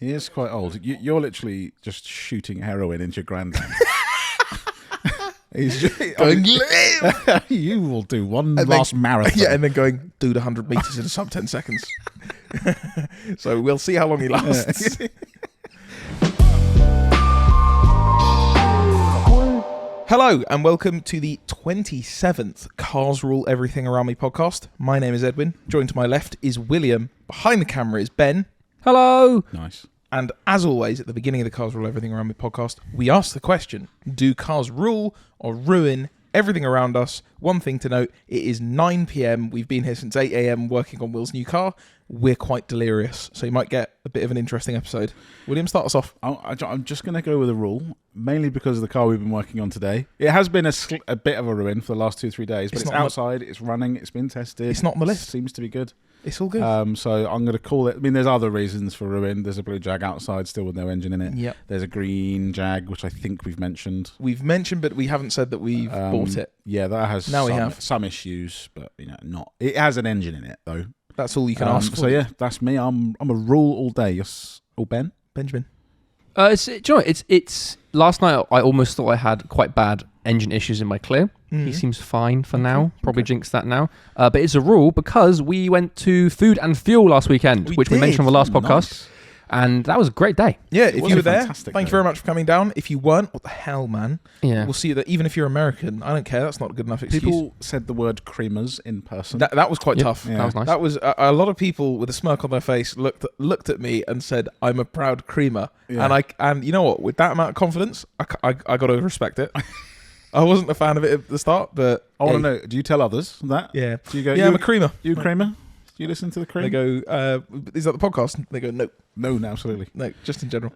He is quite old. You're literally just shooting heroin into your granddad. He's just, Going, live! You will do one last marathon. Yeah, and then going, do the 100 metres in sub 10 seconds. So we'll see how long he lasts. Hello, and welcome to the 27th Cars Rule Everything Around Me podcast. My name is Edwin. Joined to my left is William. Behind the camera is Ben. Hello. Nice. And as always, at the beginning of the Cars Rule Everything Around Me podcast, we ask the question, do cars rule or ruin everything around us? One thing to note, it is 9 p.m. We've been here since 8 a.m. working on Will's new car. We're quite delirious, so you might get a bit of an interesting episode. William, start us off. I'm just going to go with a rule, mainly because of the car we've been working on today. It has been a bit of a ruin for the last 2-3 days, but it's outside, it's running, it's been tested. It's not on the list. Seems to be good. It's all good. So I'm going to call it. I mean, there's other reasons for ruin. There's a blue Jag outside still with no engine in it. Yep. There's a green Jag, which I think we've mentioned. We've mentioned, but we haven't said that we've bought it. Yeah, that has now we have some issues, but not. It has an engine in it though. That's all you can ask for. So yeah, that's me. I'm a rule all day. Yes. Oh, Benjamin. It's last night I almost thought I had quite bad engine issues in my Clear. Mm-hmm. He seems fine for now. Probably jinxed that now. But it's a rule because we went to Food and Fuel last weekend, which we mentioned on the last podcast. Nice. And that was a great day. Yeah, if you were there, thank you very much for coming down. If you weren't, what the hell, man? Yeah. We'll see that even if you're American, I don't care. That's not a good enough excuse. People said the word creamers in person. That was quite tough. Yeah. That was nice. That was a lot of people with a smirk on their face looked at me and said, "I'm a proud creamer." Yeah. And you know what? With that amount of confidence, I got to respect it. I wasn't a fan of it at the start, but I want to know. Do you tell others that? Yeah. Do you go? Yeah, I'm a creamer. You a creamer? Do you listen to the cream? They go, is that the podcast? They go, no. No, absolutely. No, just in general.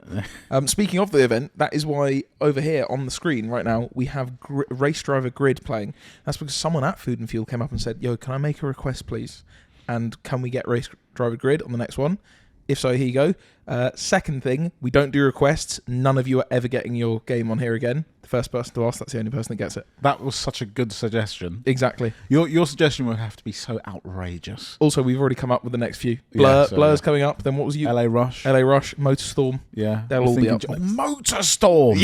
Speaking of the event, that is why over here on the screen right now, we have Race Driver Grid playing. That's because someone at Food and Fuel came up and said, yo, can I make a request, please? And can we get Race Driver Grid on the next one? If so, here you go. Second thing, we don't do requests. None of you are ever getting your game on here again. The first person to ask, that's the only person that gets it. That was such a good suggestion. Exactly. Your suggestion would have to be so outrageous. Also, we've already come up with the next few. Blur's coming up. Then what was you? LA Rush, Motorstorm. Yeah. They'll all be up. Motorstorm.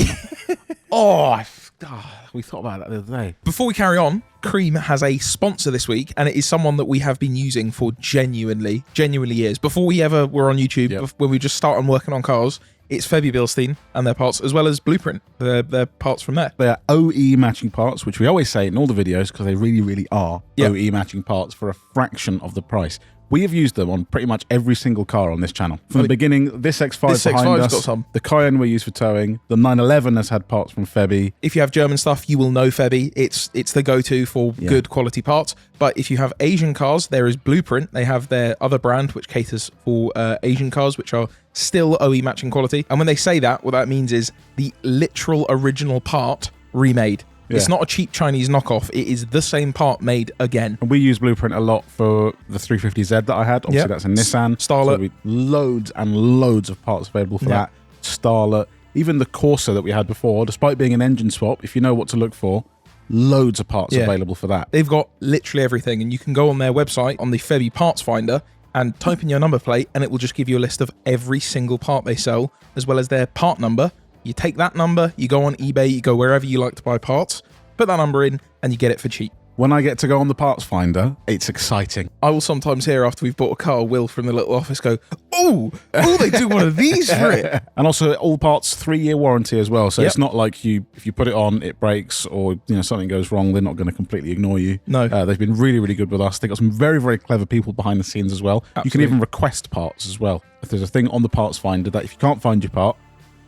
We thought about that the other day. Before we carry on, C.R.E.A.M has a sponsor this week, and it is someone that we have been using for genuinely years. Before we ever were on YouTube, when we just started working on cars, it's Febby Bilstein and their parts, as well as Blueprint, their parts from there. They are OE matching parts, which we always say in all the videos, because they really, really are OE matching parts for a fraction of the price. We have used them on pretty much every single car on this channel. From the beginning, this X5 behind us, got some. The Cayenne we use for towing, the 911 has had parts from Febby. If you have German stuff, you will know Febby. It's the go-to for good quality parts. But if you have Asian cars, there is Blueprint. They have their other brand, which caters for Asian cars, which are still OE matching quality. And when they say that, what that means is the literal original part remade. Yeah. It's not a cheap Chinese knockoff. It is the same part made again. And we use Blueprint a lot for the 350Z that I had. Obviously, that's a Nissan. Starlet. So loads and loads of parts available for that. Starlet. Even the Corsa that we had before, despite being an engine swap, if you know what to look for, loads of parts available for that. They've got literally everything. And you can go on their website, on the Febby Parts Finder, and type in your number plate, and it will just give you a list of every single part they sell, as well as their part number. You take that number, you go on eBay, you go wherever you like to buy parts, put that number in, and you get it for cheap. When I get to go on the parts finder, it's exciting. I will sometimes hear after we've bought a car, Will from the little office go, oh, they do one of these for it. And also all parts 3-year warranty as well. So it's not like if you put it on, it breaks, or something goes wrong, they're not going to completely ignore you. No. They've been really, really good with us. They've got some very, very clever people behind the scenes as well. Absolutely. You can even request parts as well. If there's a thing on the parts finder that if you can't find your part,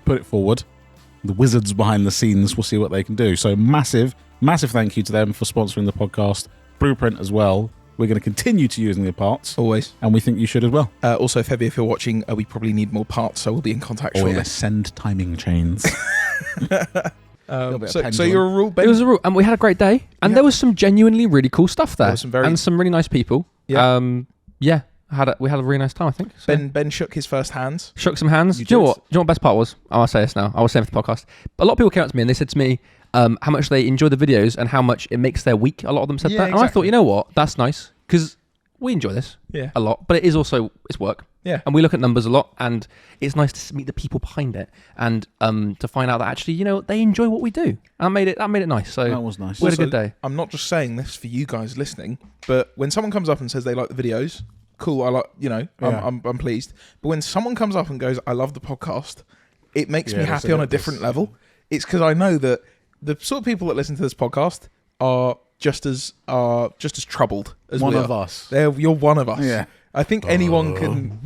put it forward. The wizards behind the scenes will see what they can do. So massive thank you to them for sponsoring the podcast. Blueprint as well. We're going to continue to using their parts. Always. And we think you should as well. Also, Febby, if you're watching, we probably need more parts, so we'll be in contact shortly. Yeah, send timing chains. So you're a rule, Ben? It was a rule, and we had a great day. And there was some genuinely really cool stuff there. And some really nice people. Yeah. We had a really nice time, I think. So. Ben shook his first hands. Shook some hands. Do you know what the best part was? I'll say this now. I was saying for the podcast. A lot of people came up to me and they said to me how much they enjoy the videos and how much it makes their week. A lot of them said that. Exactly. And I thought, you know what? That's nice because we enjoy this a lot. But it is also, it's work. Yeah. And we look at numbers a lot, and it's nice to meet the people behind it and to find out that actually, they enjoy what we do. And that made it nice. So that was nice. We had a good day. I'm not just saying this for you guys listening, but when someone comes up and says they like the videos, cool, I like, I'm pleased. But when someone comes up and goes, I love the podcast, it makes me happy on a different level. It's because I know that the sort of people that listen to this podcast are just as troubled as one we are. of us. You're one of us. Yeah. I think anyone can,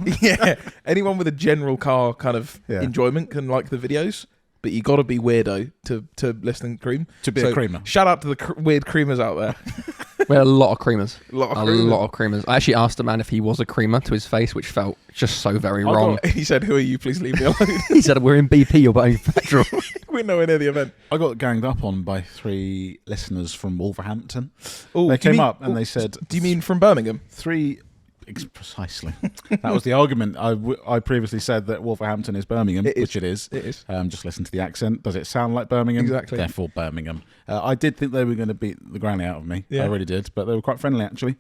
anyone with a general car kind of enjoyment can like the videos, but you got to be weirdo to listen to Cream. To be a creamer. Shout out to the weird creamers out there. We had a lot of creamers. A lot of creamers. I actually asked a man if he was a creamer to his face, which felt just so very wrong. He said, "Who are you? Please leave me alone." He said, "We're in BP, you're buying petrol." We're nowhere near the event. I got ganged up on by 3 listeners from Wolverhampton. Ooh, they came up and they said... Do you mean from Birmingham? 3... Precisely. That was the argument. I previously said that Wolverhampton is Birmingham, which it is. It is. Just listen to the accent. Does it sound like Birmingham? Exactly. Therefore, Birmingham. I did think they were going to beat the granny out of me. Yeah. I really did, but they were quite friendly, actually.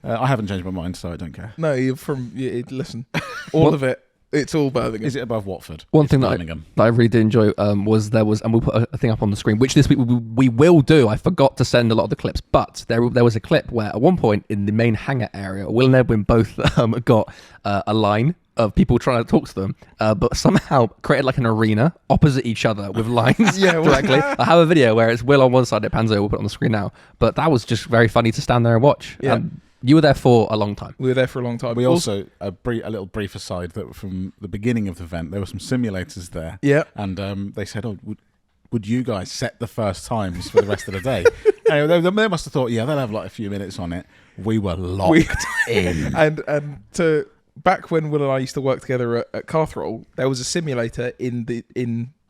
I haven't changed my mind, so I don't care. No, you're from... listen, all of it. It's all Birmingham. Is it above Watford? One thing that I really did enjoy and we'll put a thing up on the screen, which this week we will do. I forgot to send a lot of the clips, but there was a clip where at one point in the main hangar area, Will and Edwin both got a line of people trying to talk to them, but somehow created like an arena opposite each other with lines directly. I have a video where it's Will on one side, it pans over, we'll put it on the screen now. But that was just very funny to stand there and watch. Yeah. You were there for a long time. We were there for a long time. We also, a little brief aside, that from the beginning of the event, there were some simulators there. Yeah. And they said, would you guys set the first times for the rest of the day? Anyway, they must have thought, they'll have like a few minutes on it. We were locked in. And back when Will and I used to work together at Carthrall, there was a simulator in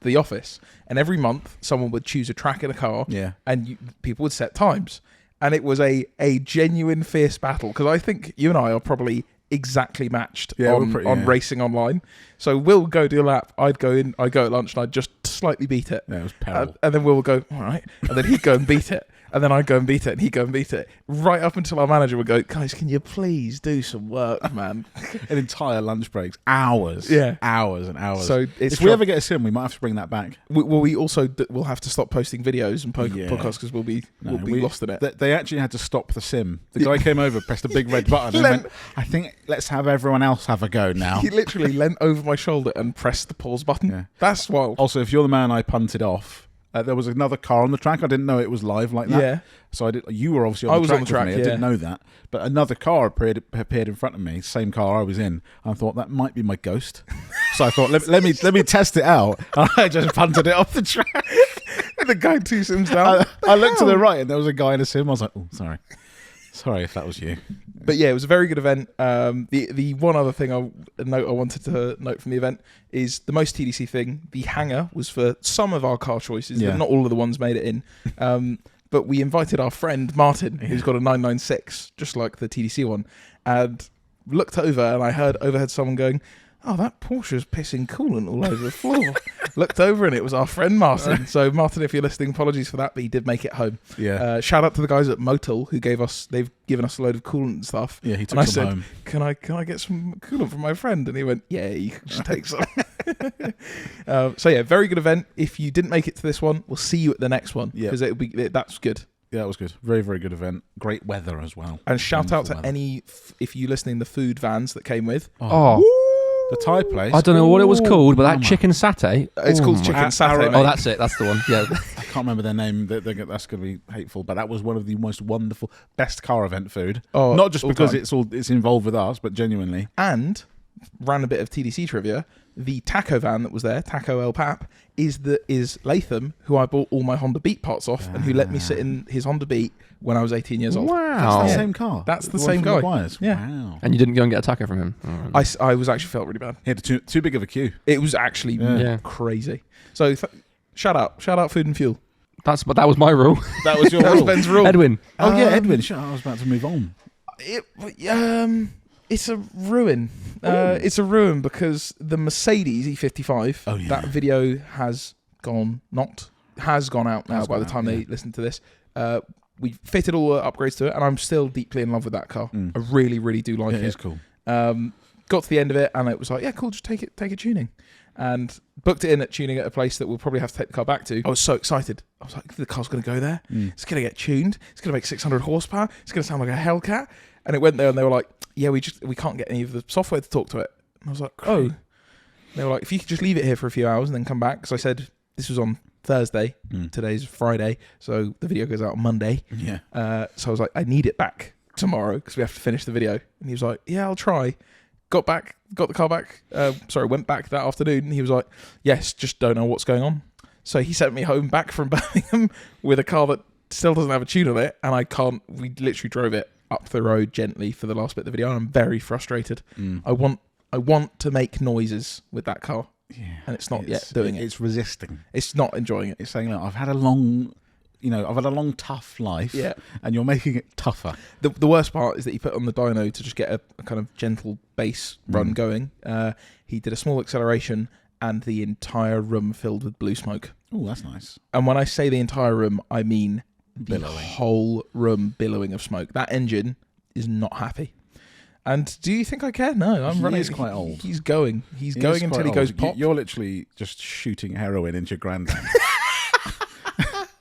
the office. And every month, someone would choose a track in a car. Yeah. And people would set times. And it was a genuine fierce battle, because I think you and I are probably exactly matched on racing online. So Will go do a lap, I'd go at lunch and I'd just slightly beat it. Yeah, it was terrible. And then Will would go, all right. And then he'd go and beat it. And then I'd go and beat it, and he'd go and beat it. Right up until our manager would go, guys, can you please do some work, man? An entire lunch breaks. Hours. Yeah. Hours and hours. So if we ever get a sim, we might have to bring that back. We also will have to stop posting videos and podcasts because we'll be lost in it. They actually had to stop the sim. The guy came over, pressed a big red button, and went, I think let's have everyone else have a go now. He literally leant over my shoulder and pressed the pause button. Yeah. That's wild. Also, if you're the man I punted off, there was another car on the track. I didn't know it was live like that. Yeah. So you were obviously on the track with me. I didn't know that. But another car appeared in front of me, same car I was in. I thought that might be my ghost. So I thought, let me test it out. And I just punted it off the track. The guy 2 sims down. I looked to the right and there was a guy in a sim. I was like, oh, sorry. Sorry if that was you. But yeah, it was a very good event. The one other thing I wanted to note from the event is the most TDC thing. The hangar was for some of our car choices. Yeah. Not all of the ones made it in. But we invited our friend Martin, who's got a 996, just like the TDC one, and looked over and I overheard someone going, oh, that Porsche's pissing coolant all over the floor. Looked over and it was our friend Martin. So Martin, if you're listening, apologies for that, but he did make it home. Yeah. Shout out to the guys at Motul who they've given us a load of coolant and stuff. Yeah, he took some home. Can I get some coolant from my friend? And he went, yeah, you can just take some. So yeah, very good event. If you didn't make it to this one, we'll see you at the next one because that's good. Yeah, that was good. Very, very good event. Great weather as well. And shout out to any, if you're listening, the food vans that came with. The Thai place. I don't know what it was called, but that chicken satay. It's called chicken satay. Oh, that's it. That's the one. Yeah. I can't remember their name. That's going to be hateful, but that was one of the most wonderful, best car event food. Oh, not just because it's involved with us, but genuinely. And ran a bit of TDC trivia. The taco van that was there, Taco El Pap, is Latham, who I bought all my Honda Beat parts off, and who let me sit in his Honda Beat when I was 18 years old. Wow, that's the same car. That's the same guy. Yeah. Wow. And you didn't go and get a taco from him. I was actually felt really bad. He had too big of a queue. It was actually crazy. So shout out Food and Fuel. That was my rule. That was your rule. That was Ben's rule. Edwin. Oh yeah, Edwin. I was about to move on. It's a ruin. It's a ruin because the Mercedes E55, that video has gone out now by the time they listen to this. We fitted all the upgrades to it, and I'm still deeply in love with that car. I really, really do like it. It is cool. got to the end of it, and it was like, yeah, cool, just take it tuning. And booked it in at tuning at a place that we'll probably have to take the car back to. I was so excited. I was like, the car's going to go there. It's going to get tuned. It's going to make 600 horsepower. It's going to sound like a Hellcat. And it went there, and they were like, yeah, we can't get any of the software to talk to it. And I was like, oh. They were like, if you could just leave it here for a few hours and then come back. Because I said, this was on Thursday. Today's Friday. So the video goes out on Monday. Yeah. So I was like, I need it back tomorrow because we have to finish the video. And he was like, yeah, I'll try. Got the car back. Went back that afternoon. And he was like, yes, just don't know what's going on. So he sent me home back from Birmingham with a car that still doesn't have a tune on it. And we literally drove it up the road gently for the last bit of the video. I'm very frustrated. I want to make noises with that car. Yeah. And it's not yet doing it. It's resisting. It's not enjoying it. It's saying, look, I've had a long, tough life, and you're making it tougher. The worst part is that he put on the dyno to just get a kind of gentle bass run going. He did a small acceleration, and the entire room filled with blue smoke. Oh, that's nice. And when I say the entire room, I mean the Billowing. whole room billowing of smoke. That engine is not happy. And do you think I care? No, I'm running. He's quite old. He's going. He's going until he goes pop. You're literally just shooting heroin into your granddad.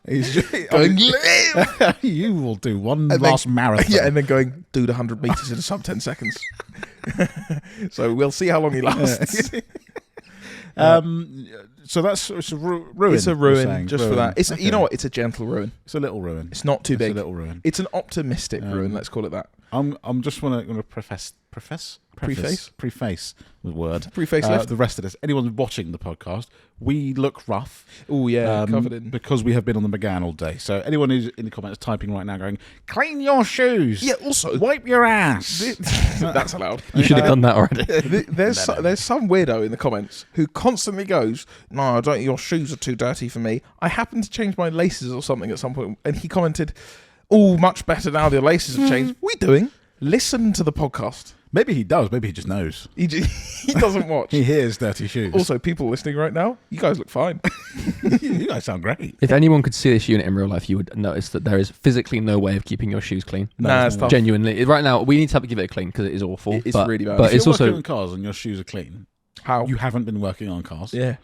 He's just, Going, you will do one last marathon. Yeah, and then going, do the 100 meters in sub 10 seconds. So we'll see how long he lasts. So it's a ruin. It's a ruin just ruin. for that. It's Okay. You know what? It's a gentle ruin. It's a little ruin. It's not too big. It's a little ruin. It's an optimistic ruin. Let's call it that. I'm just want to preface the word. Pre-facelift. The rest of this. Anyone watching the podcast, we look rough. Oh yeah, covered in. Because we have been on the McGann all day. So anyone who's in the comments typing right now, going, clean your shoes. Yeah. Also, wipe your ass. that's allowed. You should have done that already. There's some weirdo in the comments who constantly goes, "No, I don't. Your shoes are too dirty for me." I happened to change my laces or something at some point, and he commented, "Oh, much better now. The laces have changed." What are we doing? Listen to the podcast. Maybe he does. Maybe he just knows. He doesn't watch. He hears dirty shoes. Also, people listening right now, you guys look fine. You guys sound great. If anyone could see this unit in real life, you would notice that there is physically no way of keeping your shoes clean. Nah, it's tough. Genuinely. Right now, we need to give it a clean because it is awful. It's really bad. But If it's you're also working on cars and your shoes are clean, How? you haven't been working on cars. Yeah.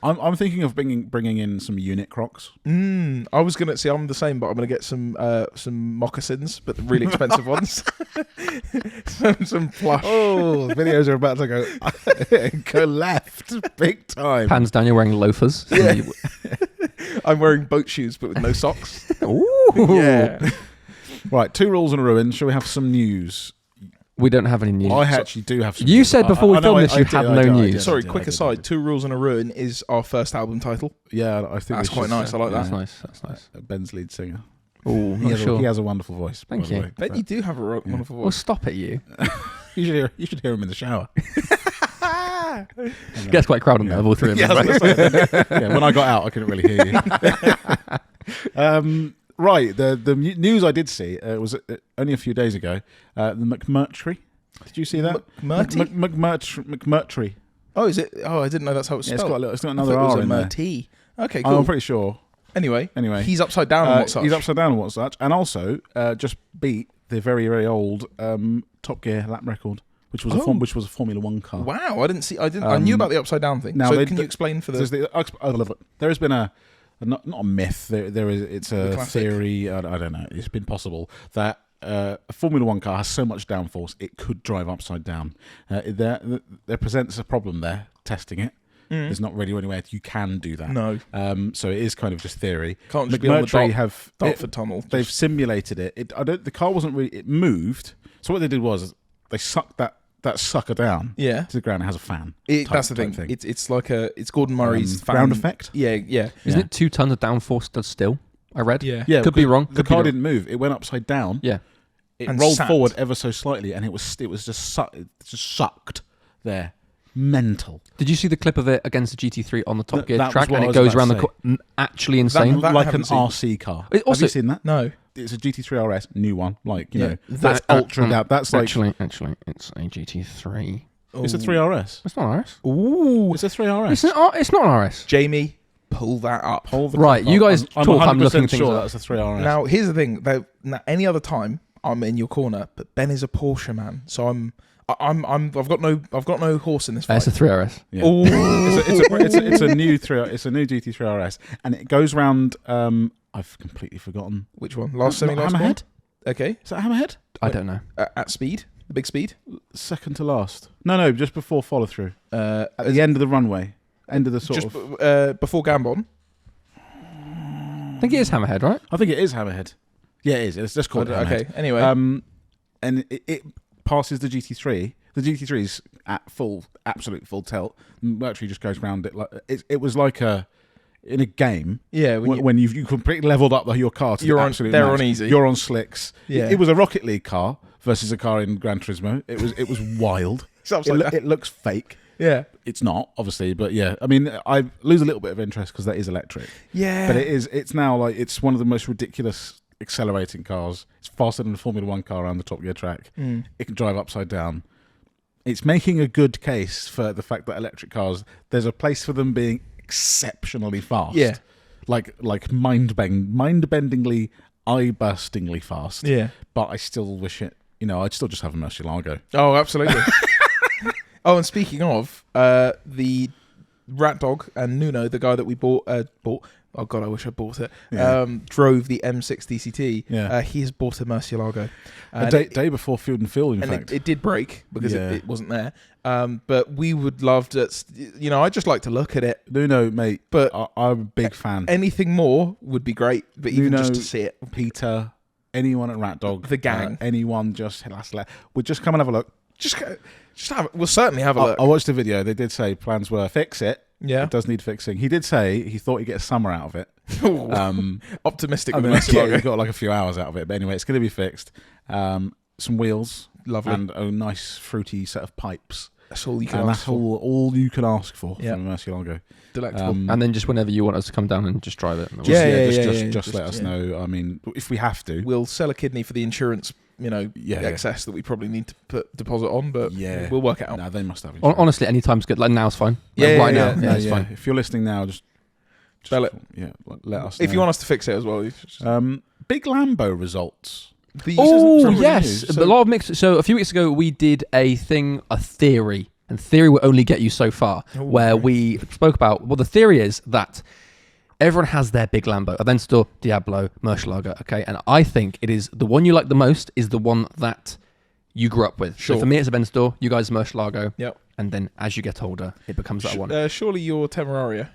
I'm thinking of bringing in some unit Crocs. I was gonna see. I'm the same, but I'm gonna get some moccasins, but the really expensive ones. some plush. Oh, videos are about to go left big time. pans down, you're wearing loafers. Yeah. I'm wearing boat shoes, but with no socks. Ooh. Yeah. Right, 2 rules and a ruin. Shall we have some news? We don't have any news. I actually do have some You news. said before we filmed this you had no news. Sorry, quick aside. 2 Rules and a Ruin is our first album title. Yeah, I think That's quite nice. I like That's that. nice. That's nice. Ben's lead singer. Oh, He not has, sure. he has a wonderful voice. Thank by the you. way. Bet you do have a wonderful Well, voice. stop it, you. You should hear him in the shower. Gets quite crowded now, all three of them. I was gonna say, yeah, when I got out, I couldn't really hear you. Right, the news I did see was only a few days ago. The McMurtry. Did you see that? McMurtry. Oh, is it? Oh, I didn't know that's how it's Yeah, spelled. it's got another R in there. T. Okay, cool. I'm pretty sure. Anyway, He's upside down on what's such. He's upside down on what's such, and also just beat the very, very old Top Gear lap record, which was a Formula One car. Wow, I didn't see. I knew about the upside down thing. Now So can you explain for the? There has been not a myth. There is. It's a classic. theory. I don't know. It's been possible that a Formula One car has so much downforce it could drive upside down. There presents a problem there. Testing it. There's not really anywhere you can do that. No. So it is kind of just theory. Can't just be on the Dartford tunnel. They've simulated it. The car wasn't really. It moved. So what they did was they sucked that sucker down. Yeah. To the ground. It has a fan. That's the thing. It's like it's Gordon Murray's fan. ground effect. Yeah. Isn't it 2 tons of downforce stood still? I read. Yeah. Could be wrong. The car didn't move. It went upside down. Yeah. It And rolled sat. forward ever so slightly, and it was just sucked there. Mental. Did you see the clip of it against the GT3 on the Top Gear that was track? what And I it was goes about around to say. actually insane. That I like an haven't seen. RC car. It also- Have you seen that? No. It's a GT3 RS, new one. Like, you Yeah. know, that's ultra down. That's like... Actually, it's a GT3. It's a 3RS. It's not RS. Ooh. It's a 3RS. It's not RS. Jamie, pull that up. Right, you guys I'm talk. I'm 100% looking things sure up. that's a 3RS. Now, here's the thing. Now, any other time, I'm in your corner, but Ben is a Porsche man, so I've got no horse in this fight. It's a 3RS. Yeah. It's a new GT3 RS, and it goes round. I've completely forgotten Which one. Last semi-last Hammerhead. one? Okay. Is that Hammerhead? I don't know. At speed? The big speed? Second to last. No, just before follow through. At the end of the runway. End of the sort of... before Gambon? I think it is Hammerhead, right? I think it is Hammerhead. Yeah, it is. It's just called Hammerhead. Okay, anyway. And it passes the GT3. The GT3 is at absolute full tilt. McMurtry just goes round it. It was like in a game. Yeah, when you completely leveled up your car to you're the on, absolute they're max. on easy. You're on slicks. Yeah. It was a Rocket League car versus a car in Gran Turismo. It was wild. It looks fake. Yeah. It's not, obviously, but yeah. I mean, I lose a little bit of interest because that is electric. Yeah. But it's now like it's one of the most ridiculous accelerating cars. It's faster than a Formula 1 car around the Top Gear track. It can drive upside down. It's making a good case for the fact that electric cars, there's a place for them being exceptionally fast. Yeah. Like mind-bendingly, eye-burstingly fast. Yeah. But I still wish I'd still just have a Murcielago. Oh, absolutely. Oh, and speaking of, the Rat Dog and Nuno, the guy that we bought. Oh God, I wish I bought it. Yeah. Drove the M6 DCT. Yeah. He has bought a Murcielago. A day before Food and Fuel, in fact. It did break because it wasn't there. But we would love to. I just like to look at it. Nuno, mate. But I'm a big fan. Anything more would be great. But even Nuno, just to see it, Peter, anyone at Rat Dog, the gang, anyone, we'll just come and have a look. We'll certainly have a look. I watched the video. They did say plans were fix it. Yeah, it does need fixing. He did say he thought he'd get a summer out of it. Optimistic. I mean, he got like a few hours out of it, but anyway, it's going to be fixed. Some wheels, lovely, and a nice fruity set of pipes. That's all you can ask for. All you can ask for from a Murcielago. Delectable. And then just whenever you want us to come down and just drive it. Just let us know. I mean, if we have to, we'll sell a kidney for the insurance. Excess that we probably need to put deposit on, but we'll work it out. No, they must have insurance. Honestly, any time's good. Like now's fine. Now, it's fine. If you're listening now, just spell it. Yeah, let us know. If you want us to fix it as well. Big Lambo results. Oh yes, a lot of mixed. So a few weeks ago, we did a theory, and theory will only get you so far. Where we spoke about the theory is that everyone has their big Lambo, Aventador, Diablo, Murcielago, okay? And I think it is the one you like the most is the one that you grew up with. Sure. So for me, it's Aventador, you guys Murcielago. Yep. And then as you get older, it becomes that one. Surely your Temeraria.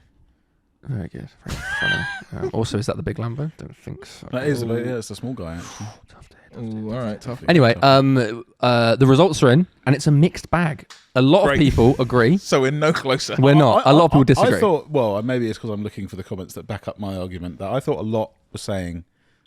Very good. Very funny. Also, is that the big Lambo? Don't think so. That is, it's the small guy, actually. Tough day. All right, tough. Anyway, the results are in, and it's a mixed bag. A lot of people agree. So we're no closer. We're not. A lot of people disagree. I thought, maybe it's because I'm looking for the comments that back up my argument, that I thought a lot were saying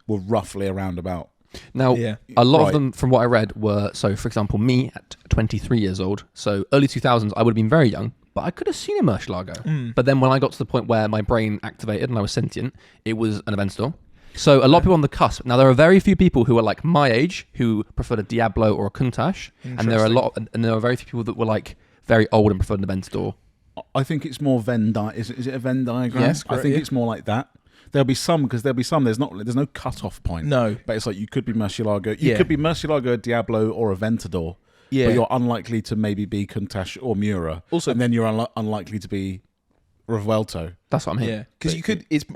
were roughly around about. Now, a lot of them, from what I read, were, so for example, me at 23 years old, so early 2000s, I would have been very young, but I could have seen a Murcielago. But then when I got to the point where my brain activated and I was sentient, it was an Aventador. So a lot of people on the cusp. Now, there are very few people who are like my age who preferred a Diablo or a Countach, and there are very few people that were like very old and preferred an Aventador. I think it's more Venn is it a Venn diagram? Yes, I think it's more like that. There'll be some. There's no cut-off point. No, but it's like you could be Murcielago. You could be Murcielago, Diablo, or Aventador. Yeah, but you're unlikely to maybe be Countach or Mura. Also, and then you're unlikely to be Revuelto. That's what I'm hearing. Yeah, because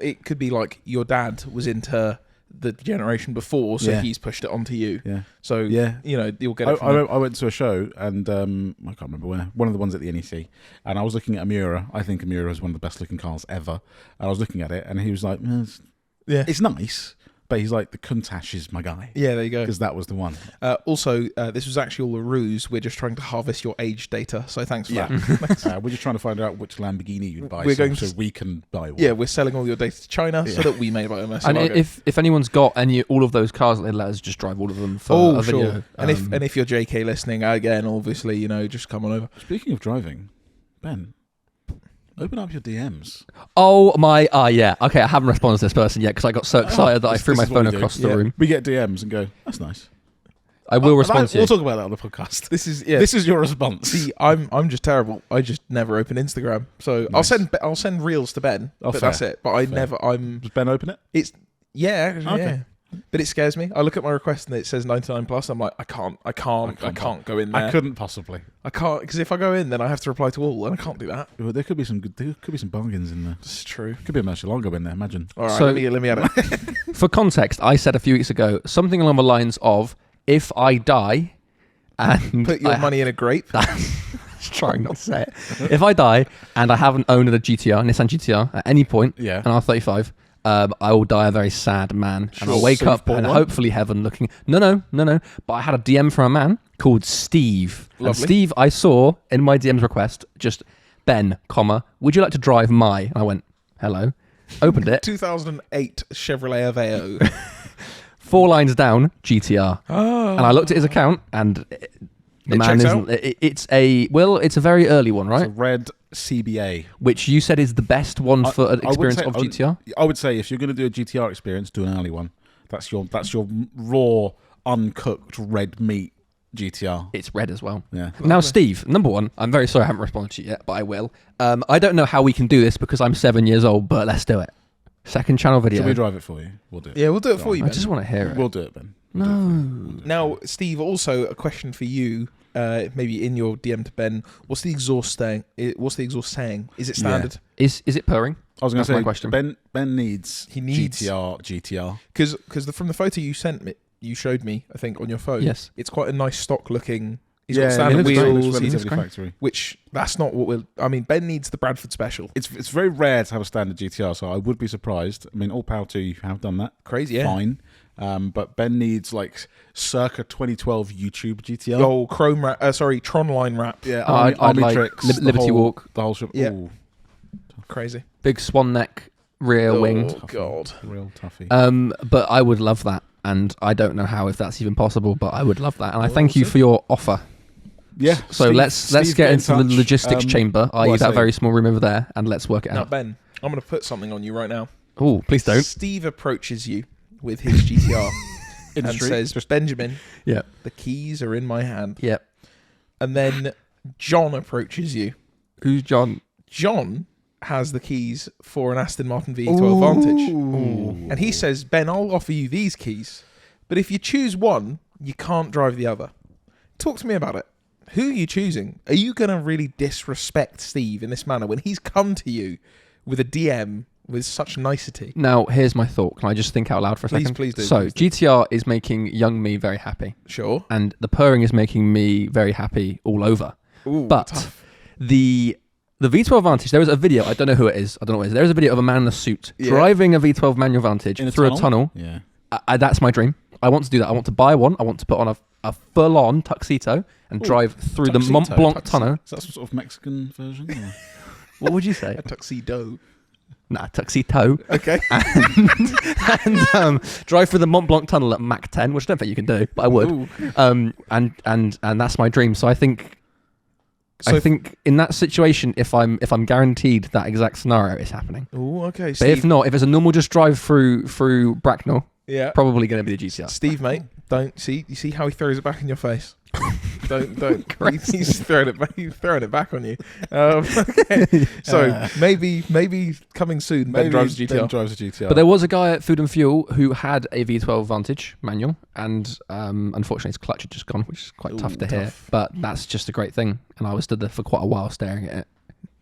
it could be like your dad was into the generation before, so he's pushed it onto you. Yeah. So you'll get it. I went to a show and I can't remember where. One of the ones at the NEC, and I was looking at a Miura. I think a Miura is one of the best looking cars ever. And I was looking at it, and he was like, "It's nice." But he's like, the Countach is my guy. Yeah, there you go. Because that was the one. Also, this was actually all a ruse. We're just trying to harvest your age data. So thanks for that. We're just trying to find out which Lamborghini you'd buy so we can buy one. Yeah, we're selling all your data to China so that we may buy a Murcielago. And if anyone's got all of those cars, they let us just drive all of them for a video. Sure. And if you're JK listening, again, obviously, just come on over. Speaking of driving, Ben, open up your DMs. Oh my, yeah. Okay, I haven't responded to this person yet because I got so excited that I threw my phone across the room. We get DMs and go, that's nice. I will respond to you. We'll talk about that on the podcast. This is your response. See, I'm just terrible. I just never open Instagram. So nice. I'll send reels to Ben, but that's it. But I never. Does Ben open it? It's okay. But it scares me. I look at my request and it says 99 plus. I'm like, I can't go in there. I couldn't possibly. I can't, because if I go in, then I have to reply to all, and I can't do that. Well, there could be some bargains in there. That's true. Could be a Murcielago in there. Imagine. All right, So- let me add it. For context, I said a few weeks ago something along the lines of, if I die and Put your money in a grape. trying not to say it. If I die and I haven't owned a Nissan GTR at any point, Yeah. and I'm 35, I will die a very sad man. Sure. And I'll wake So you've up bought and one? hopefully heaven looking. No. But I had a DM from a man called Steve. And Lovely. Steve, I saw in my DM's request, just Ben, would you like to drive my? And I went, hello. Opened it. 2008 Chevrolet Aveo. 4 lines down, GTR. And I looked at his account and the It man checks isn't. It's a very early one, It's right? a red CBA. Which you said is the best one for an I would experience say- of GTR. I would say if you're going to do a GTR experience, do an early one. That's your raw, uncooked red meat GTR. It's red as well. Yeah. Now, Steve, number one, I'm very sorry I haven't responded to you yet, but I will. I don't know how we can do this because I'm 7 years old, but let's do it. Second channel video. Shall we drive it for you? We'll do it. Yeah, we'll do it for you, I Ben. just want to hear it. We'll do it, Ben. No. Now, Steve, also a question for you. Maybe in your DM to Ben, what's the exhaust saying? Is it standard? Is it purring? I was going That's to my say, question. Ben needs, He needs- GTR. Because from the photo you showed me, I think on your phone. Yes. It's quite a nice stock looking. He's Yeah, got standard it looks great. It wheels. looks He's, relatively factory. which that's not what we'll. I mean, Ben needs the Bradford Special. It's very rare to have a standard GTR, so I would be surprised. I mean, all power to you if you have done that. Crazy, yeah. Fine. But Ben needs like circa 2012 YouTube GTR. Oh, Chrome wrap. Tron line wrap. Yeah, I'd Army like tricks, the Liberty whole- Walk. the whole ship. Yeah. Ooh, Crazy. Big swan neck, rear wing. Oh God. real toughie. But I would love that. And I don't know how, if that's even possible, but I would love that. And I Well, thank you see. for your offer. Yeah. So Steve- let's Steve, get in into the touch. logistics chamber, what i.e. I that say- very small room over there, and let's work it Now, out. Ben, I'm going to put something on you right now. Oh, please don't. Steve approaches you with his GTR and Industry. says, "Benjamin, Yeah. the keys are in my hand." Yeah. And then John approaches you. Who's John? John has the keys for an Aston Martin V12 Vantage. Ooh. And he says, "Ben, I'll offer you these keys, but if you choose one, you can't drive the other." Talk to me about it. Who are you choosing? Are you going to really disrespect Steve in this manner when he's come to you with a DM with such nicety? Now, here's my thought. Can I just think out loud for a second? Please do. So, Please do. GTR is making young me very happy, Sure. and the purring is making me very happy all over. Ooh, But tough. the V12 Vantage, there was a video, I don't know who it is, there was a video of a man in a suit Yeah. driving a V12 manual Vantage In a through a tunnel. Yeah. That's my dream. I want to do that. I want to buy one. I want to put on a full-on tuxedo and drive through the Mont Blanc tunnel. Is that some sort of Mexican version? Or? What would you say? A tuxedo. Nah, tuxedo. Okay. And drive through the Mont Blanc tunnel at Mach 10, which I don't think you can do, but I would. Ooh. And that's my dream. So I think in that situation, if I'm guaranteed that exact scenario is happening. Ooh, okay. But if not, if it's a normal just drive through Bracknell, yeah. probably going to be the GTR. Steve, mate, don't see. You see how he throws it back in your face. Don't. He's throwing it back. He's throwing it back on you. Okay. So maybe coming soon. Ben drives a GTR. Ben drives a GTR. But there was a guy at Food and Fuel who had a V12 Vantage manual, and unfortunately his clutch had just gone, which is quite tough to hear. But that's just a great thing, and I was stood there for quite a while staring at it.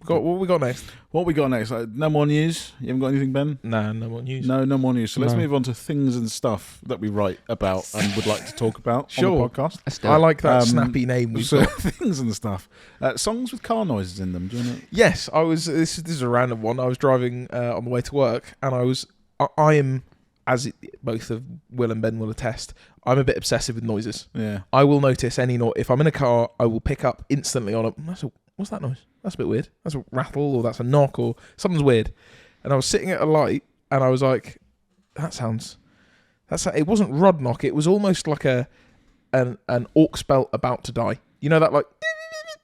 What we got next? What we got next? No more news? You haven't got anything, Ben? Nah, no more news. No more news. So let's No. move on to things and stuff that we write about and would like to talk about Sure. on the podcast. Let's do I it. like that snappy name we've So got. things and stuff. Songs with car noises in them. Do you know? Yes, I was. This is a random one. I was driving on the way to work, and I am, as both of Will and Ben will attest, I'm a bit obsessive with noises. Yeah. I will notice any noise. If I'm in a car, I will pick up instantly on a. What's that noise? That's a bit weird. That's a rattle, or that's a knock, or something's weird. And I was sitting at a light, and I was like, it wasn't rod knock. It was almost like an aux belt about to die. You know that like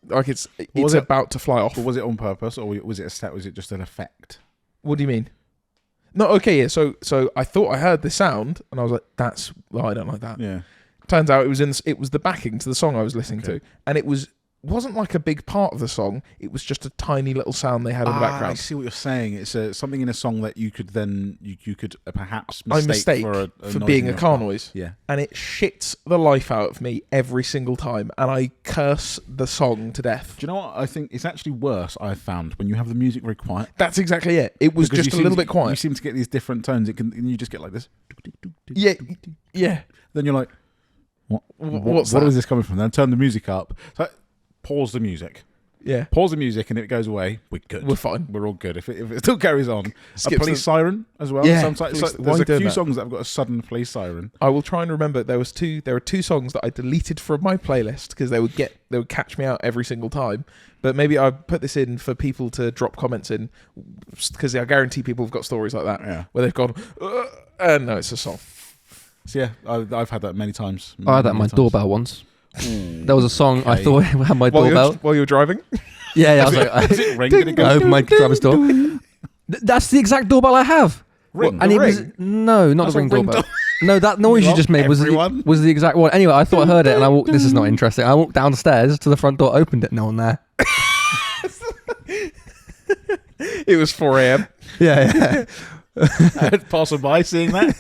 it's about to fly off. But was it on purpose, or was it a set? Was it just an effect? What do you mean? No, okay, yeah. So I thought I heard the sound, and I was like, I don't like that. Yeah. Turns out it was the backing to the song I was listening to, and it was wasn't like a big part of the song. It was just a tiny little sound they had in the background. I see what you're saying. It's something in a song that you could then you could perhaps mistake for being a car noise. Yeah, and it shits the life out of me every single time, and I curse the song to death. Do you know what I think? It's actually worse. I've found when you have the music very quiet. That's exactly it. It was just a little bit quiet. You seem to get these different tones. And you just get like this. Yeah. Then you're like, what is this coming from? Then turn the music up. So pause the music. Yeah. Pause the music, and if it goes away, we're good. We're fine. We're all good. If it still carries on. Skips a police siren as well. Yeah. Sometimes there's a few songs that have got a sudden police siren. I will try and remember. There were two songs that I deleted from my playlist because they would catch me out every single time. But maybe I put this in for people to drop comments in, because I guarantee people have got stories like that where they've gone, and no, it's a song. So yeah, I've had that many times. I had that in my doorbell once. There was a song I thought had my doorbell while you're driving. Yeah, I was like, is it ring? Did it go? I opened my driver's door. That's the exact doorbell I have. Ring. And the it was ring? No, not That's the ring a ring doorbell. No, that noise you just made was the exact one. Anyway, I thought I heard it, and I walked. This is not interesting. I walked downstairs to the front door, opened it, no one there. It was 4 a.m. Yeah. I had passerby seeing that.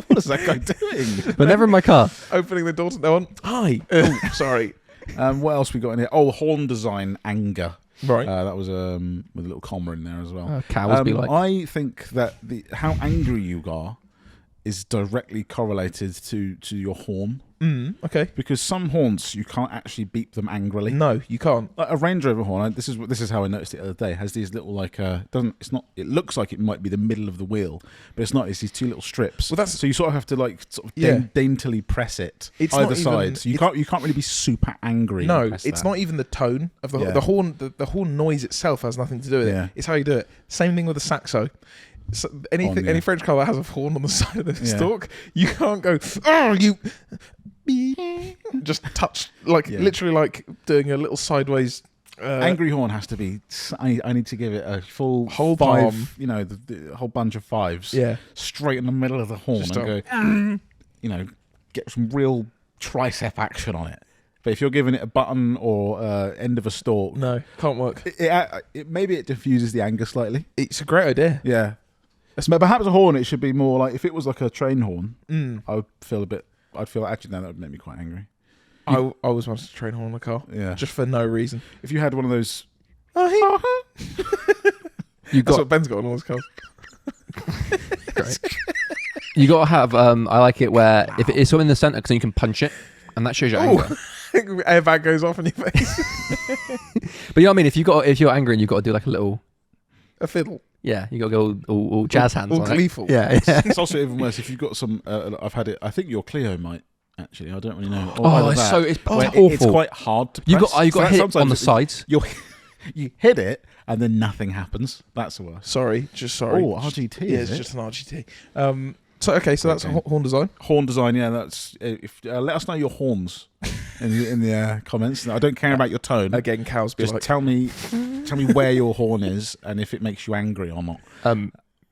What is that guy doing? But never in my car. Opening the door to no one. Hi. Oh, sorry. What else we got in here? Oh, horn design anger. Right. That was with a little comma in there as well. Cows be like. I think that how angry you are is directly correlated to your horn. Okay. Because some horns you can't actually beep them angrily. No, you can't. Like a Range Rover horn. This is how I noticed it the other day. Has these little It looks like it might be the middle of the wheel, but it's not. It's these two little strips. Well, so you sort of have to daintily press it either side. So you can't really be super angry. No, it's not even the tone of the horn. The horn noise itself has nothing to do with it. It's how you do it. Same thing with the saxo. So any French car that has a horn on the side of the stalk, you can't go. Oh, you just touch literally like doing a little sideways. Angry horn has to be. I need to give it a full whole five. palm. You know, the whole bunch of fives. Yeah, straight in the middle of the horn just and go. Get some real tricep action on it. But if you're giving it a button or end of a stalk, no, can't work. Maybe it diffuses the anger slightly. It's a great idea. Yeah. But perhaps a horn, it should be more like, if it was like a train horn, I'd feel actually that would make me quite angry. I always wanted a train horn in a car. Yeah. Just for no reason. If you had one of those. That's what Ben's got on all his cars. Great. You got to have, I like it where if it is so in the centre, because then you can punch it, and that shows your anger. Airbag goes off in your face. But you know what I mean? If you're angry and you've got to do like a fiddle. Yeah, you got to go all jazz hands all on gleeful. It. Yeah. It's also even worse if you've got some. I've had it. I think your Clio might actually. I don't really know. It's awful. It's quite hard to press. You got to hit it on the sides. You hit it and then nothing happens. That's the worst. Sorry. Oh, RGT. Yeah, it's just an RGT. So that's horn design. Horn design, yeah. That's let us know your horns in the comments. I don't care about your tone. Again, cows. Just tell me where your horn is and if it makes you angry or not.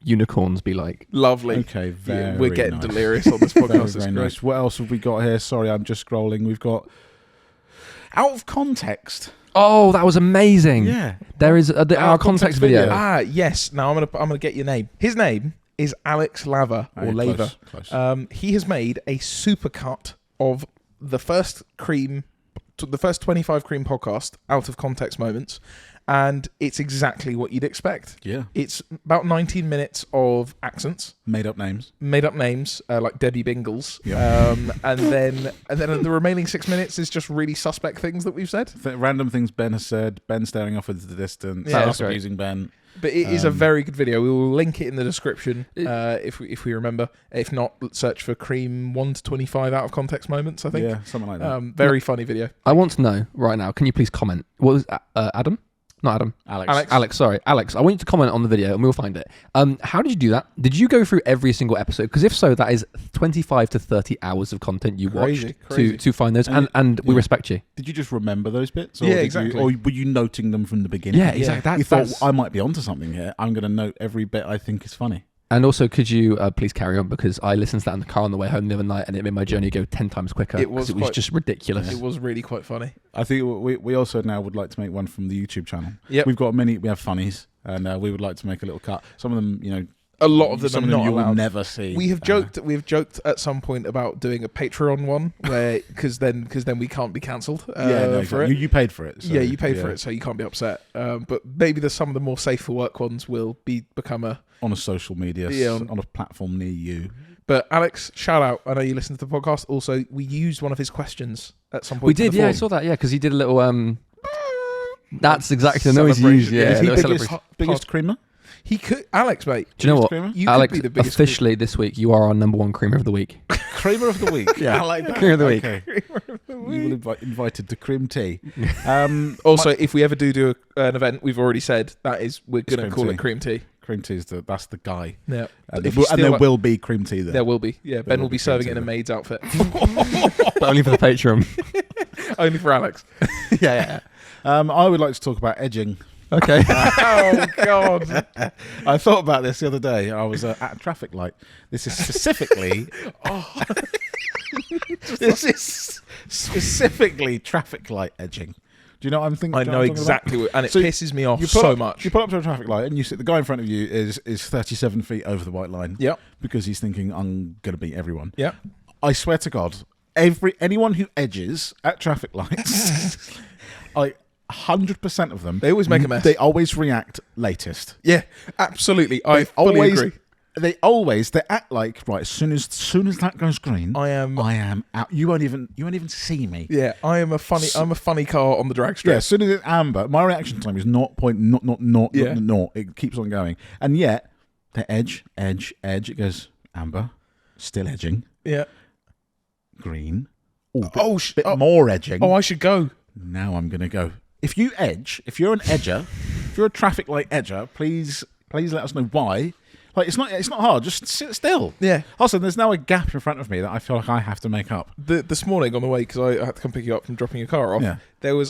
Unicorns be like. Lovely. Okay, we're getting delirious on this podcast. Very nice. What else have we got here? Sorry, I'm just scrolling. We've got out of context. Oh, that was amazing. Yeah, there is our context video. Yes. Now I'm gonna get your name. His name is Alex Lava or Lava. Close. He has made a supercut of the first C.R.E.A.M, the first 25 C.R.E.A.M podcast, out of context moments, and it's exactly what you'd expect. Yeah, it's about 19 minutes of accents, made up names like Debbie Bingles. Yeah. and then the remaining 6 minutes is just really suspect things that we've said. Random things Ben has said. Ben staring off into the distance. Yeah, us abusing Ben. But it is a very good video. We will link it in the description if we remember. If not, search for C.R.E.A.M 1 to 25 out of context moments, I think. Yeah, something like that. Very funny video. I want to know right now, can you please comment? What was Adam? Not Adam. Alex, sorry. Alex, I want you to comment on the video and we'll find it. How did you do that? Did you go through every single episode? Because if so, that is 25 to 30 hours of content you watched to find those. And we respect you. Did you just remember those bits? Or exactly. Or were you noting them from the beginning? Yeah, exactly. You thought, I might be onto something here. I'm going to note every bit I think is funny. And also, could you please carry on, because I listened to that in the car on the way home the other night, and it made my journey go 10 times quicker. It was just ridiculous. It was really quite funny. I think we also now would like to make one from the YouTube channel. Yep. We have funnies, and we would like to make a little cut. Some of them, a lot of them some are of them not you allowed. will never see. We have joked at some point about doing a Patreon one, where because then we can't be cancelled. For it. You paid for it. So, you paid for it, so you can't be upset. But maybe some of the more safe for work ones will become on a social media, on a platform near you. But Alex, shout out! I know you listened to the podcast. Also, we used one of his questions at some point. We did, I saw that. Yeah, because he did a little. That's exactly the noise he used. Yeah, is he biggest creamer? He could, Alex, mate. Do you know what, you Alex? Could be the biggest officially this week, you are our number one creamer of the week. Creamer of the week. Yeah, I like that. Creamer of the week. Okay. You will invited to Cream Tea. Also, if we ever do an event, we've already said we're going to call it Cream Tea. Cream Tea that's the guy. Yeah, and there will be cream tea there. There will be. Yeah, Ben will be serving it in a maid's outfit, but only for the Patreon. Only for Alex. Yeah. I would like to talk about edging. Okay. Oh God! I thought about this the other day. I was at a traffic light. This is specifically. This is specifically traffic light edging. Do you know what I'm thinking? I know exactly, and it pisses me off much. You pull up to a traffic light, and you see the guy in front of you is 37 feet over the white line. Yep. Because he's thinking, I'm going to beat everyone. Yep. I swear to God, anyone who edges at traffic lights, 100% of them, they always make a mess. They always react latest. Yeah, absolutely. I fully agree. They act like, right, as soon as that goes green, I am out. You won't even see me. Yeah, I'm a funny car on the drag strip. Yeah, as soon as it's amber, my reaction time is not. It keeps on going, and yet they edge. It goes amber, still edging. Yeah, green. Bit more edging. Oh, I should go. Now I'm gonna go. If you're an edger, if you're a traffic light edger, please let us know why. Like, it's not hard. Just sit still. Yeah. Also, there's now a gap in front of me that I feel like I have to make up. This morning on the way, because I had to come pick you up from dropping your car off. Yeah.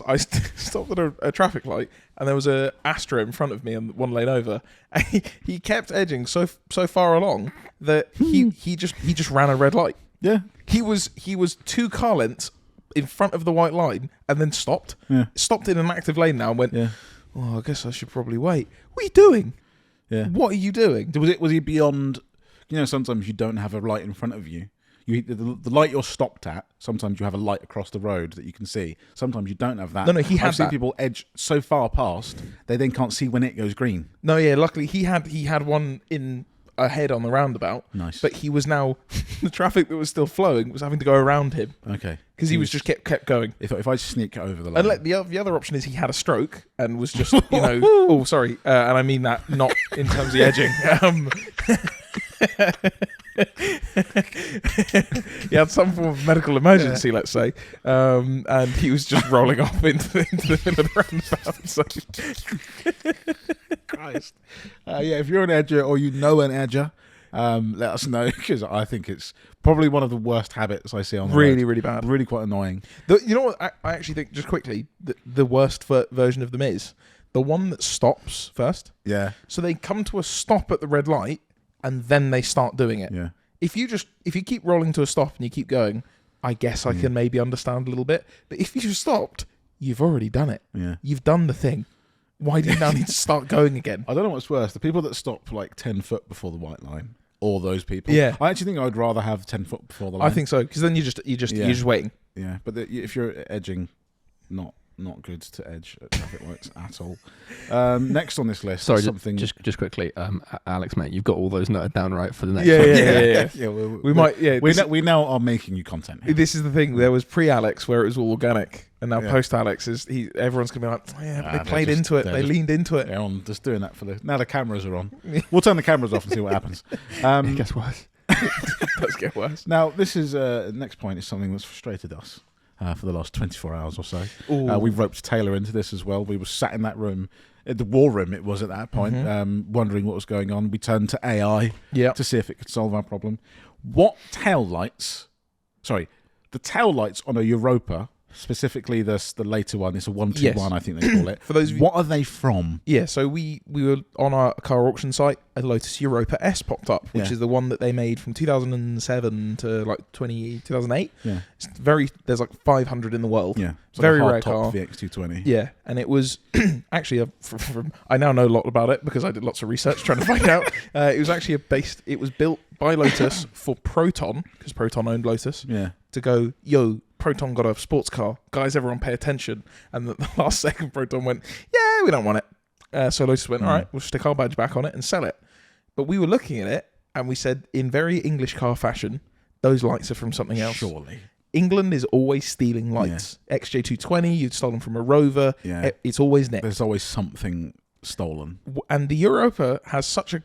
I stopped at a traffic light, and there was a Astra in front of me and one lane over. And he kept edging so far along that he just ran a red light. Yeah. He was 2 car lengths in front of the white line and then stopped. Yeah. Stopped in an active lane now and went, yeah. Oh, I guess I should probably wait. What are you doing? Yeah. What are you doing? Was he beyond? Sometimes you don't have a light in front of you. The light you're stopped at. Sometimes you have a light across the road that you can see. Sometimes you don't have that. No, he had I've seen people edge so far past they then can't see when it goes green. No, yeah. Luckily, he had one in ahead on the roundabout. Nice. But he was now the traffic that was still flowing was having to go around him. Okay. Because he was just kept going. If I sneak over the line. And the other option is he had a stroke and was just oh sorry, and I mean that not in terms of the edging. He had some form of medical emergency, let's say, and he was just rolling off into the roundabout. So. Christ. If you're an edger or you know an edger, let us know, because I think it's probably one of the worst habits I see on the road. Really bad. Really quite annoying. You know what? I actually think, just quickly, the worst version of them is the one that stops first. Yeah. So they come to a stop at the red light and then they start doing it. Yeah. If you keep rolling to a stop and you keep going, I guess I can maybe understand a little bit. But if you stopped, you've already done it. Yeah. You've done the thing. Why do you now need to start going again? I don't know what's worse, the people that stop like 10 foot before the white line, or those people. Yeah. I actually think I would rather have 10 foot before the line. I think so, because then you're just waiting. Yeah, but if you're edging, not good to edge at traffic lights at all. Next on this list, sorry, something just quickly, Alex, mate, you've got all those noted down right for the next. Yeah. We now are making you content here. This is the thing. There was pre-Alex where it was all organic, and now post-Alex everyone's gonna be like, they played into it, they leaned into it. They're on just doing that now the cameras are on. We'll turn the cameras off and see what happens. It gets worse. It does get worse. Now, this is next point is something that's frustrated us for the last 24 hours or so. We've roped Taylor into this as well. We were sat in that room, the war room it was at that point, wondering what was going on. We turned to AI to see if it could solve our problem. The tail lights on a Europa specifically the later one. It's a 121, I think they call it. For those of you, what are they from? Yeah, so we were on our car auction site. A Lotus Europa S popped up, which is the one that they made from 2007 to like 2008. Yeah, it's there's like 500 in the world. Yeah, it's very like a rare car. VX220. Yeah, and it was actually I now know a lot about it because I did lots of research trying to find out. It was actually it was built by Lotus for Proton, because Proton owned Lotus. Yeah, to go, yo, Proton got a sports car. Guys, everyone pay attention. And the last second, Proton went, yeah, we don't want it. So Lotus went, all right, we'll stick our badge back on it and sell it. But we were looking at it, and we said, in very English car fashion, those lights are from something else. Surely. England is always stealing lights. Yeah. XJ220, you'd stolen from a Rover. Yeah. It's always nicked. There's always something stolen. And the Europa has such a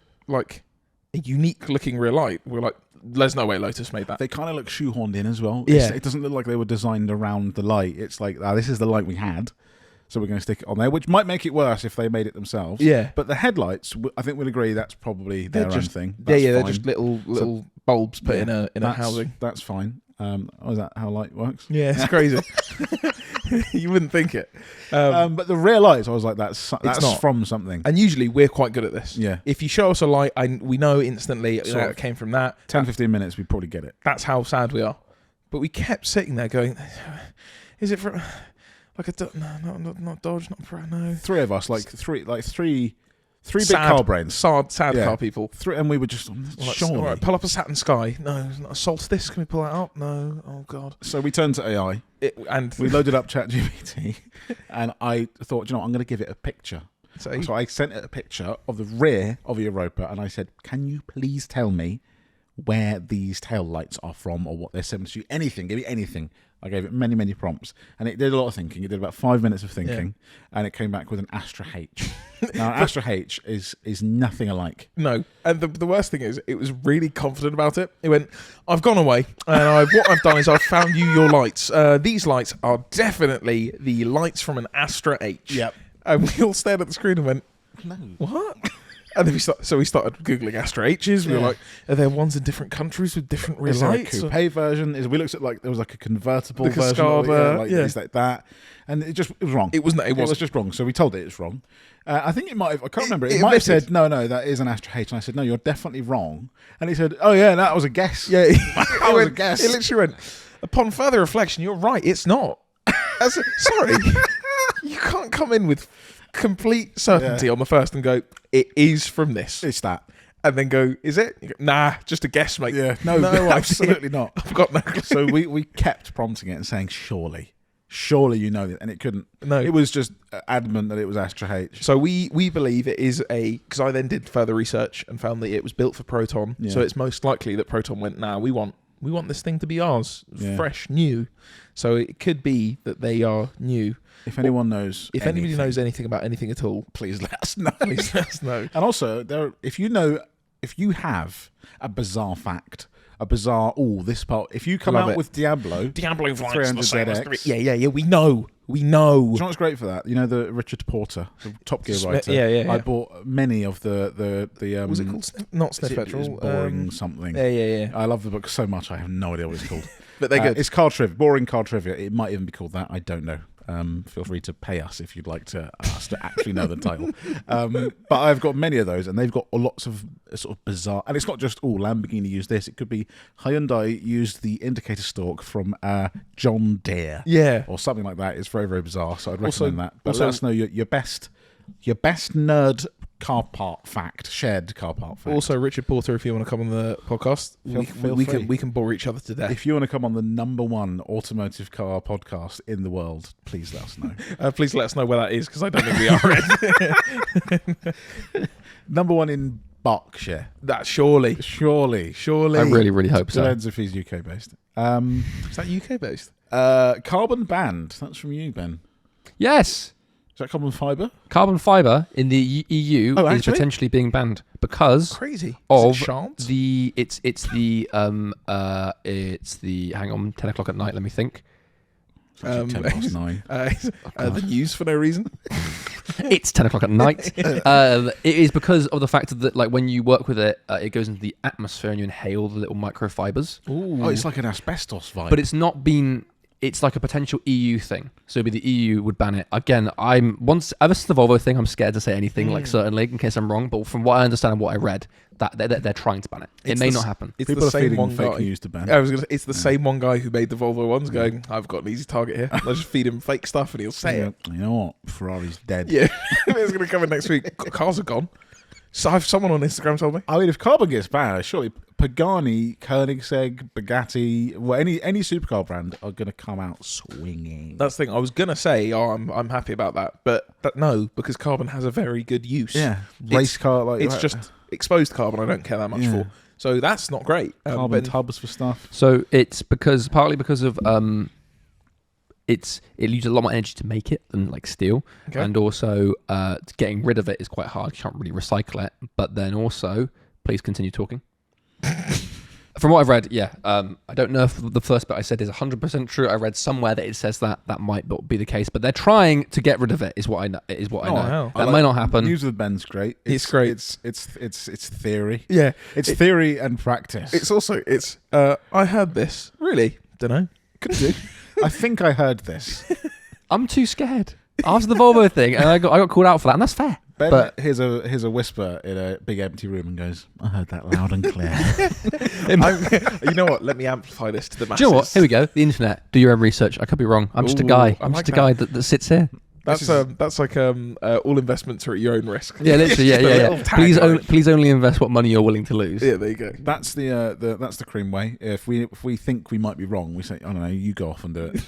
unique-looking rear light. We're like, there's no way Lotus made that. They kind of look shoehorned in as well. Yeah. It doesn't look like they were designed around the light. It's like, this is the light we had, so we're going to stick it on there, which might make it worse if they made it themselves. Yeah. But the headlights, I think we'll agree that's probably their own thing. They're just little bulbs put in a housing. That's fine. Is that how light works? Yeah, it's crazy. You wouldn't think it. But the rear lights, I was like, that's from something. And usually we're quite good at this. Yeah. If you show us a light, we know instantly it came from that. 10-15 minutes, we probably get it. That's how sad we are. But we kept sitting there going, is it from like not Dodge, no. Three of us, three big car brains. Sad car people. And we were just, surely. All right, pull up a Saturn Sky. No, it's not a Solstice. Can we pull that up? No. Oh, God. So we turned to AI. And we loaded up ChatGPT. And I thought, I'm going to give it a picture. So I sent it a picture of the rear of a Europa. And I said, can you please tell me where these tail lights are from or what they're similar to? Anything. Give me anything. I gave it many, many prompts, and it did a lot of thinking. It did about 5 minutes of thinking, and it came back with an Astra H. Now, an Astra H is nothing alike. No, and the worst thing is, it was really confident about it. It went, I've gone away, and what I've done is I've found you your lights. These lights are definitely the lights from an Astra H. Yep. And we all stared at the screen and went, no. What? And then we started Googling Astra H's. We were like, are there ones in different countries with different rear lights? Is there a coupe version? We looked at there was a convertible the version. Things like that. And it was wrong. It was just wrong. So we told it it's wrong. I think it might have, I can't remember. It might have said, no, that is an Astra H. And I said, no, you're definitely wrong. And he said, oh yeah, that was a guess. Yeah, that was a guess. It literally went, upon further reflection, you're right, it's not. Sorry. You can't come in with complete certainty on the first and go, it is from this. It's that. And then go, is it? You go, nah, just a guess, mate. Yeah, no, absolutely not. I've got no clue. So we kept prompting it and saying, surely you know this. And it couldn't. No. It was just adamant that it was Astra H. So we believe it is because I then did further research and found that it was built for Proton. Yeah. So it's most likely that Proton went, nah, we want this thing to be ours, fresh, new. So it could be that they are new. If anyone knows, anybody knows anything about anything at all, please let us know. Please let us know. And also, if you have a bizarre fact, this part, if you come out with Diablo 300ZX, yeah, we know. Do you know what's great for that? You know the Richard Porter, the Top Gear writer. Yeah. I bought many of the was it called not Sniff Petrol? Boring something. Yeah. I love the book so much. I have no idea what it's called. But they're good. It's car trivia, boring car trivia. It might even be called that. I don't know. Feel free to pay us if you'd like to actually know the title. But I've got many of those, and they've got lots of sort of bizarre. And it's not just Lamborghini used this. It could be Hyundai used the indicator stalk from John Deere, or something like that. It's very, very bizarre. So I'd recommend that. But let us know your best nerd car part fact, shared car part fact. Also, Richard Porter, if you want to come on the podcast, we can bore each other to death. If you want to come on the #1 automotive car podcast in the world, please let us know. Please let us know where that is, because I don't think we are. #1 in Berkshire. That surely. I really, really hope so. Depends if he's UK based. Is that UK based? Carbon Band. That's from you, Ben. Yes. Is that carbon fibre? Carbon fibre in the EU is potentially being banned because of the it's the hang on, 10 o'clock at night. Let me think. 9:10. The news for no reason. It's 10 o'clock at night. It is because of the fact that when you work with it, it goes into the atmosphere and you inhale the little microfibers. Ooh. Oh, it's like an asbestos vibe. But it's not been it's like a potential EU thing. So maybe the EU would ban it. Again, ever since the Volvo thing, I'm scared to say anything, like certainly, in case I'm wrong. But from what I understand and what I read, that they're trying to ban it. It may not happen. It's People the are same feeding one fake guy. news to ban. It's the same one guy who made the Volvo ones going, I've got an easy target here. I'll just feed him fake stuff and he'll say it. You know what? Ferrari's dead. Yeah, it's going to come in next week. Cars are gone. So someone on Instagram told me. I mean, if carbon gets banned, surely Pagani, Koenigsegg, Bugatti, well, any supercar brand are going to come out swinging. That's the thing. I was going to say, I'm happy about that. But no, because carbon has a very good use. Yeah. Race car. Like it's just exposed carbon I don't care that much for. So that's not great. Carbon tubs for stuff. So it's partly because of it uses a lot more energy to make it than like steel, and also getting rid of it is quite hard. You can't really recycle it. But then also, please continue talking. From what I've read, I don't know if the first bit I said is 100% true. I read somewhere that it says that might not be the case, but they're trying to get rid of it. Is what I know. Hell. That might not happen. News with Ben's great. It's great. It's theory. Yeah, it's theory and practice. It's also I heard this. Really? Don't know. Couldn't do. I think I heard this. I'm too scared after the Volvo thing, and I got called out for that, and that's fair. Ben but here's a whisper in a big empty room and goes, I heard that loud and clear. You know what? Let me amplify this to the masses. Do you know what? Here we go. The internet. Do your own research. I could be wrong. I'm just a guy. I'm just a guy that sits here. That's like all investments are at your own risk. Yeah, literally. Yeah. Please only invest what money you're willing to lose. Yeah, there you go. That's the cream way. If we think we might be wrong, we say, I don't know, you go off and do it.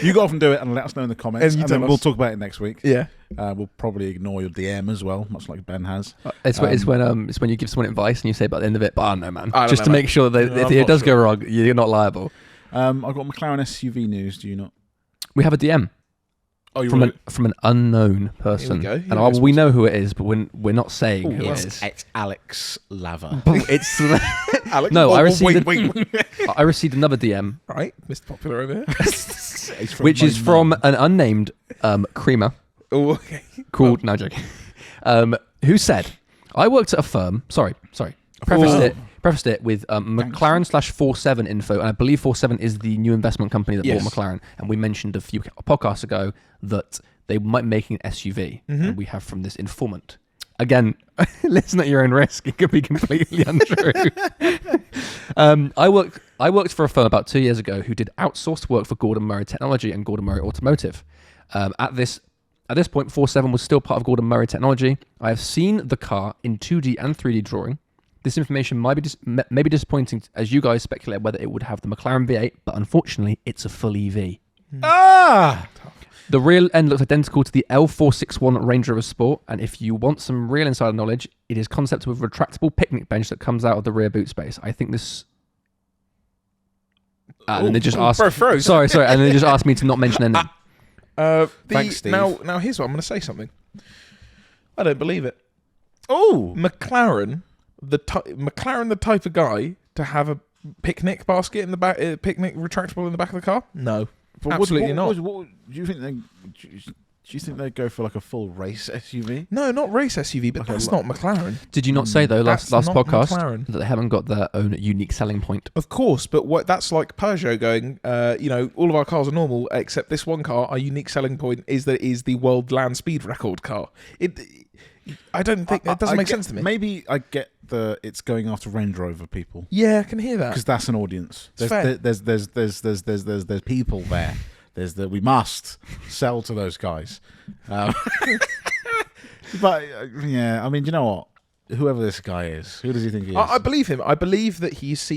You go off and do it and let us know in the comments, and then we'll talk about it next week. Yeah, we'll probably ignore your DM as well, much like Ben has. It's when you give someone advice and you say by the end of it, but I don't know, man. Just to make sure that if it does go wrong, you're not liable. I've got McLaren SUV news. Do you not? We have a DM. From an unknown person. Here we go. And we know who it is, but we're not saying who it is. It's Alex Lava. It's Alex. No, I received. Wait. I received another DM. Right, Mr. Popular over here. Which is from an unnamed creamer. Oh, okay. Called no joking. Who said, "I worked at a firm." Sorry. Prefaced it with McLaren /47 info, and I believe 47 is the new investment company that bought McLaren. And we mentioned a few podcasts ago that they might be making an SUV, and we have from this informant. Again, listen at your own risk. It could be completely untrue. I worked for a firm about 2 years ago who did outsourced work for Gordon Murray Technology and Gordon Murray Automotive. At this point, 47 was still part of Gordon Murray Technology. I have seen the car in 2D and 3D drawing. This information may be disappointing as you guys speculate whether it would have the McLaren V8, but unfortunately, it's a full EV. The rear end looks identical to the L461 Range Rover Sport, and if you want some real insider knowledge, it is concept with a retractable picnic bench that comes out of the rear boot space. I think this... and they just asked... Sorry, and they just asked me to not mention their name. Thanks, Steve. Now here's what I'm going to say something. I don't believe it. Oh! McLaren, the type of guy to have a picnic basket in the back, picnic retractable in the back of the car? No. But absolutely not. Do you think they'd go for like a full race SUV? No, not race SUV, but that's not McLaren. Did you not say though last podcast McLaren. that they haven't got their own unique selling point? Of course, but that's like Peugeot going. All of our cars are normal except this one car. Our unique selling point is that it is the world land speed record car. I don't think it doesn't make sense to me. Maybe I get it's going after Range Rover people. Yeah, I can hear that because that's an audience. There's people there. We must sell to those guys. But yeah, I mean, you know what? Whoever this guy is, who does he think he is? I believe him. I believe that he's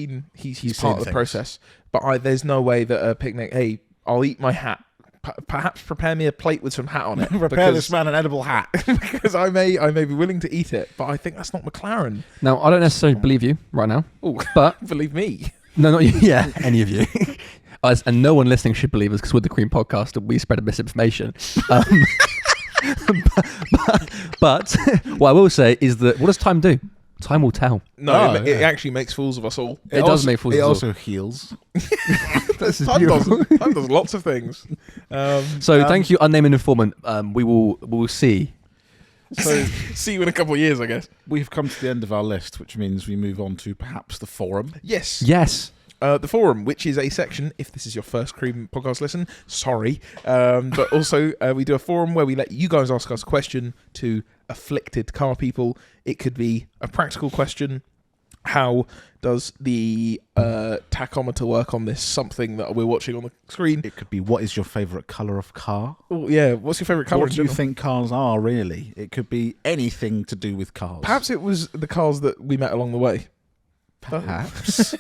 part of the process. But there's no way that a picnic. Hey, I'll eat my hat. Perhaps prepare me a plate with some hat on it. Prepare this man an edible hat. Because I may be willing to eat it, but I think that's not McLaren. Now, I don't necessarily believe you right now. Ooh, but believe me. No, not you. Yeah, any of you. And no one listening should believe us because we're the Cream podcast and we spread misinformation. But what I will say is that what does time do? Time will tell. No, it actually makes fools of us all. It does make fools of us all. It also heals. Time does lots of things. Thank you, unnamed informant. We will see. So see you in a couple of years, I guess. We've come to the end of our list, which means we move on to perhaps the forum. Yes. The forum, which is a section, if this is your first C.R.E.A.M podcast listen, sorry. But also, we do a forum where we let you guys ask us a question to afflicted car people. It could be a practical question. How does the tachometer work on this something that we're watching on the screen? It could be, what is your favourite colour of car? Oh, yeah, what's your favourite colour? What do you think cars are, really? It could be anything to do with cars. Perhaps it was the cars that we met along the way. Perhaps.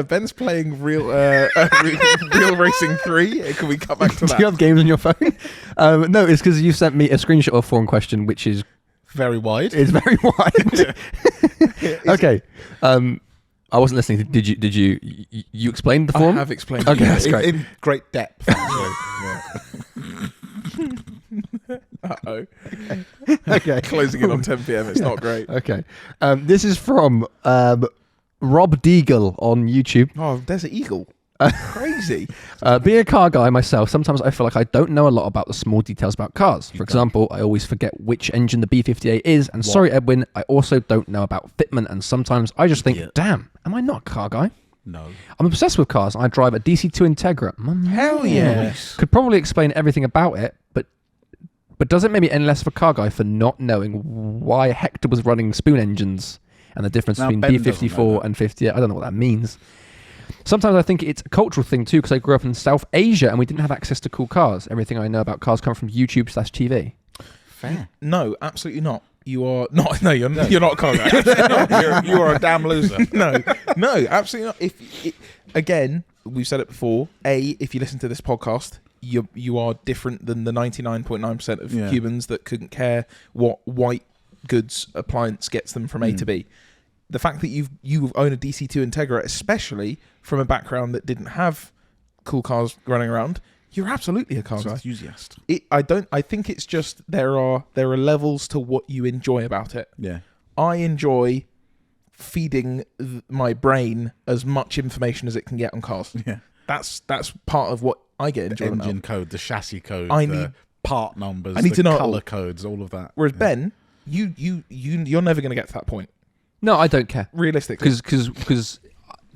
Ben's playing Real Racing 3. Can we cut back to that? Do you have games on your phone? No, it's because you sent me a screenshot of a forum question, which is very wide. It's very wide. Okay. I wasn't listening. Did you explain the forum? I have explained. Okay, that's great. In great depth. Uh-oh. Okay. Closing in on 10 p.m. It's not great. Okay. This is from Rob Deagle on YouTube. Oh, Desert Eagle. Crazy. Being a car guy myself, sometimes I feel like I don't know a lot about the small details about cars. For example, I always forget which engine the B58 is, and sorry, Edwin, I also don't know about fitment, and sometimes I just think, damn, am I not a car guy? No. I'm obsessed with cars, and I drive a DC2 Integra. Hell yes. Could probably explain everything about it, but does it make me any less of a car guy for not knowing why Hector was running spoon engines and the difference between B54 and 58? I don't know what that means. Sometimes I think it's a cultural thing too, because I grew up in South Asia and we didn't have access to cool cars. Everything I know about cars comes from YouTube/TV. Fair. No, absolutely not. You are not. No, you're not a car guy. You are a damn loser. No, absolutely not. Again, we've said it before. If you listen to this podcast, you are different than the 99.9% of humans that couldn't care what white goods appliance gets them from A to B. The fact that you own a DC2 Integra, especially from a background that didn't have cool cars running around, you're absolutely a car guy. Enthusiast. I think it's just there are levels to what you enjoy about it. Yeah. I enjoy feeding my brain as much information as it can get on cars. Yeah. That's part of what I get enjoyment The engine out. code, the chassis code, I the need part numbers, I need the to know colour codes, all of that. Whereas Ben, you're never going to get to that point. No, I don't care. Realistically. Because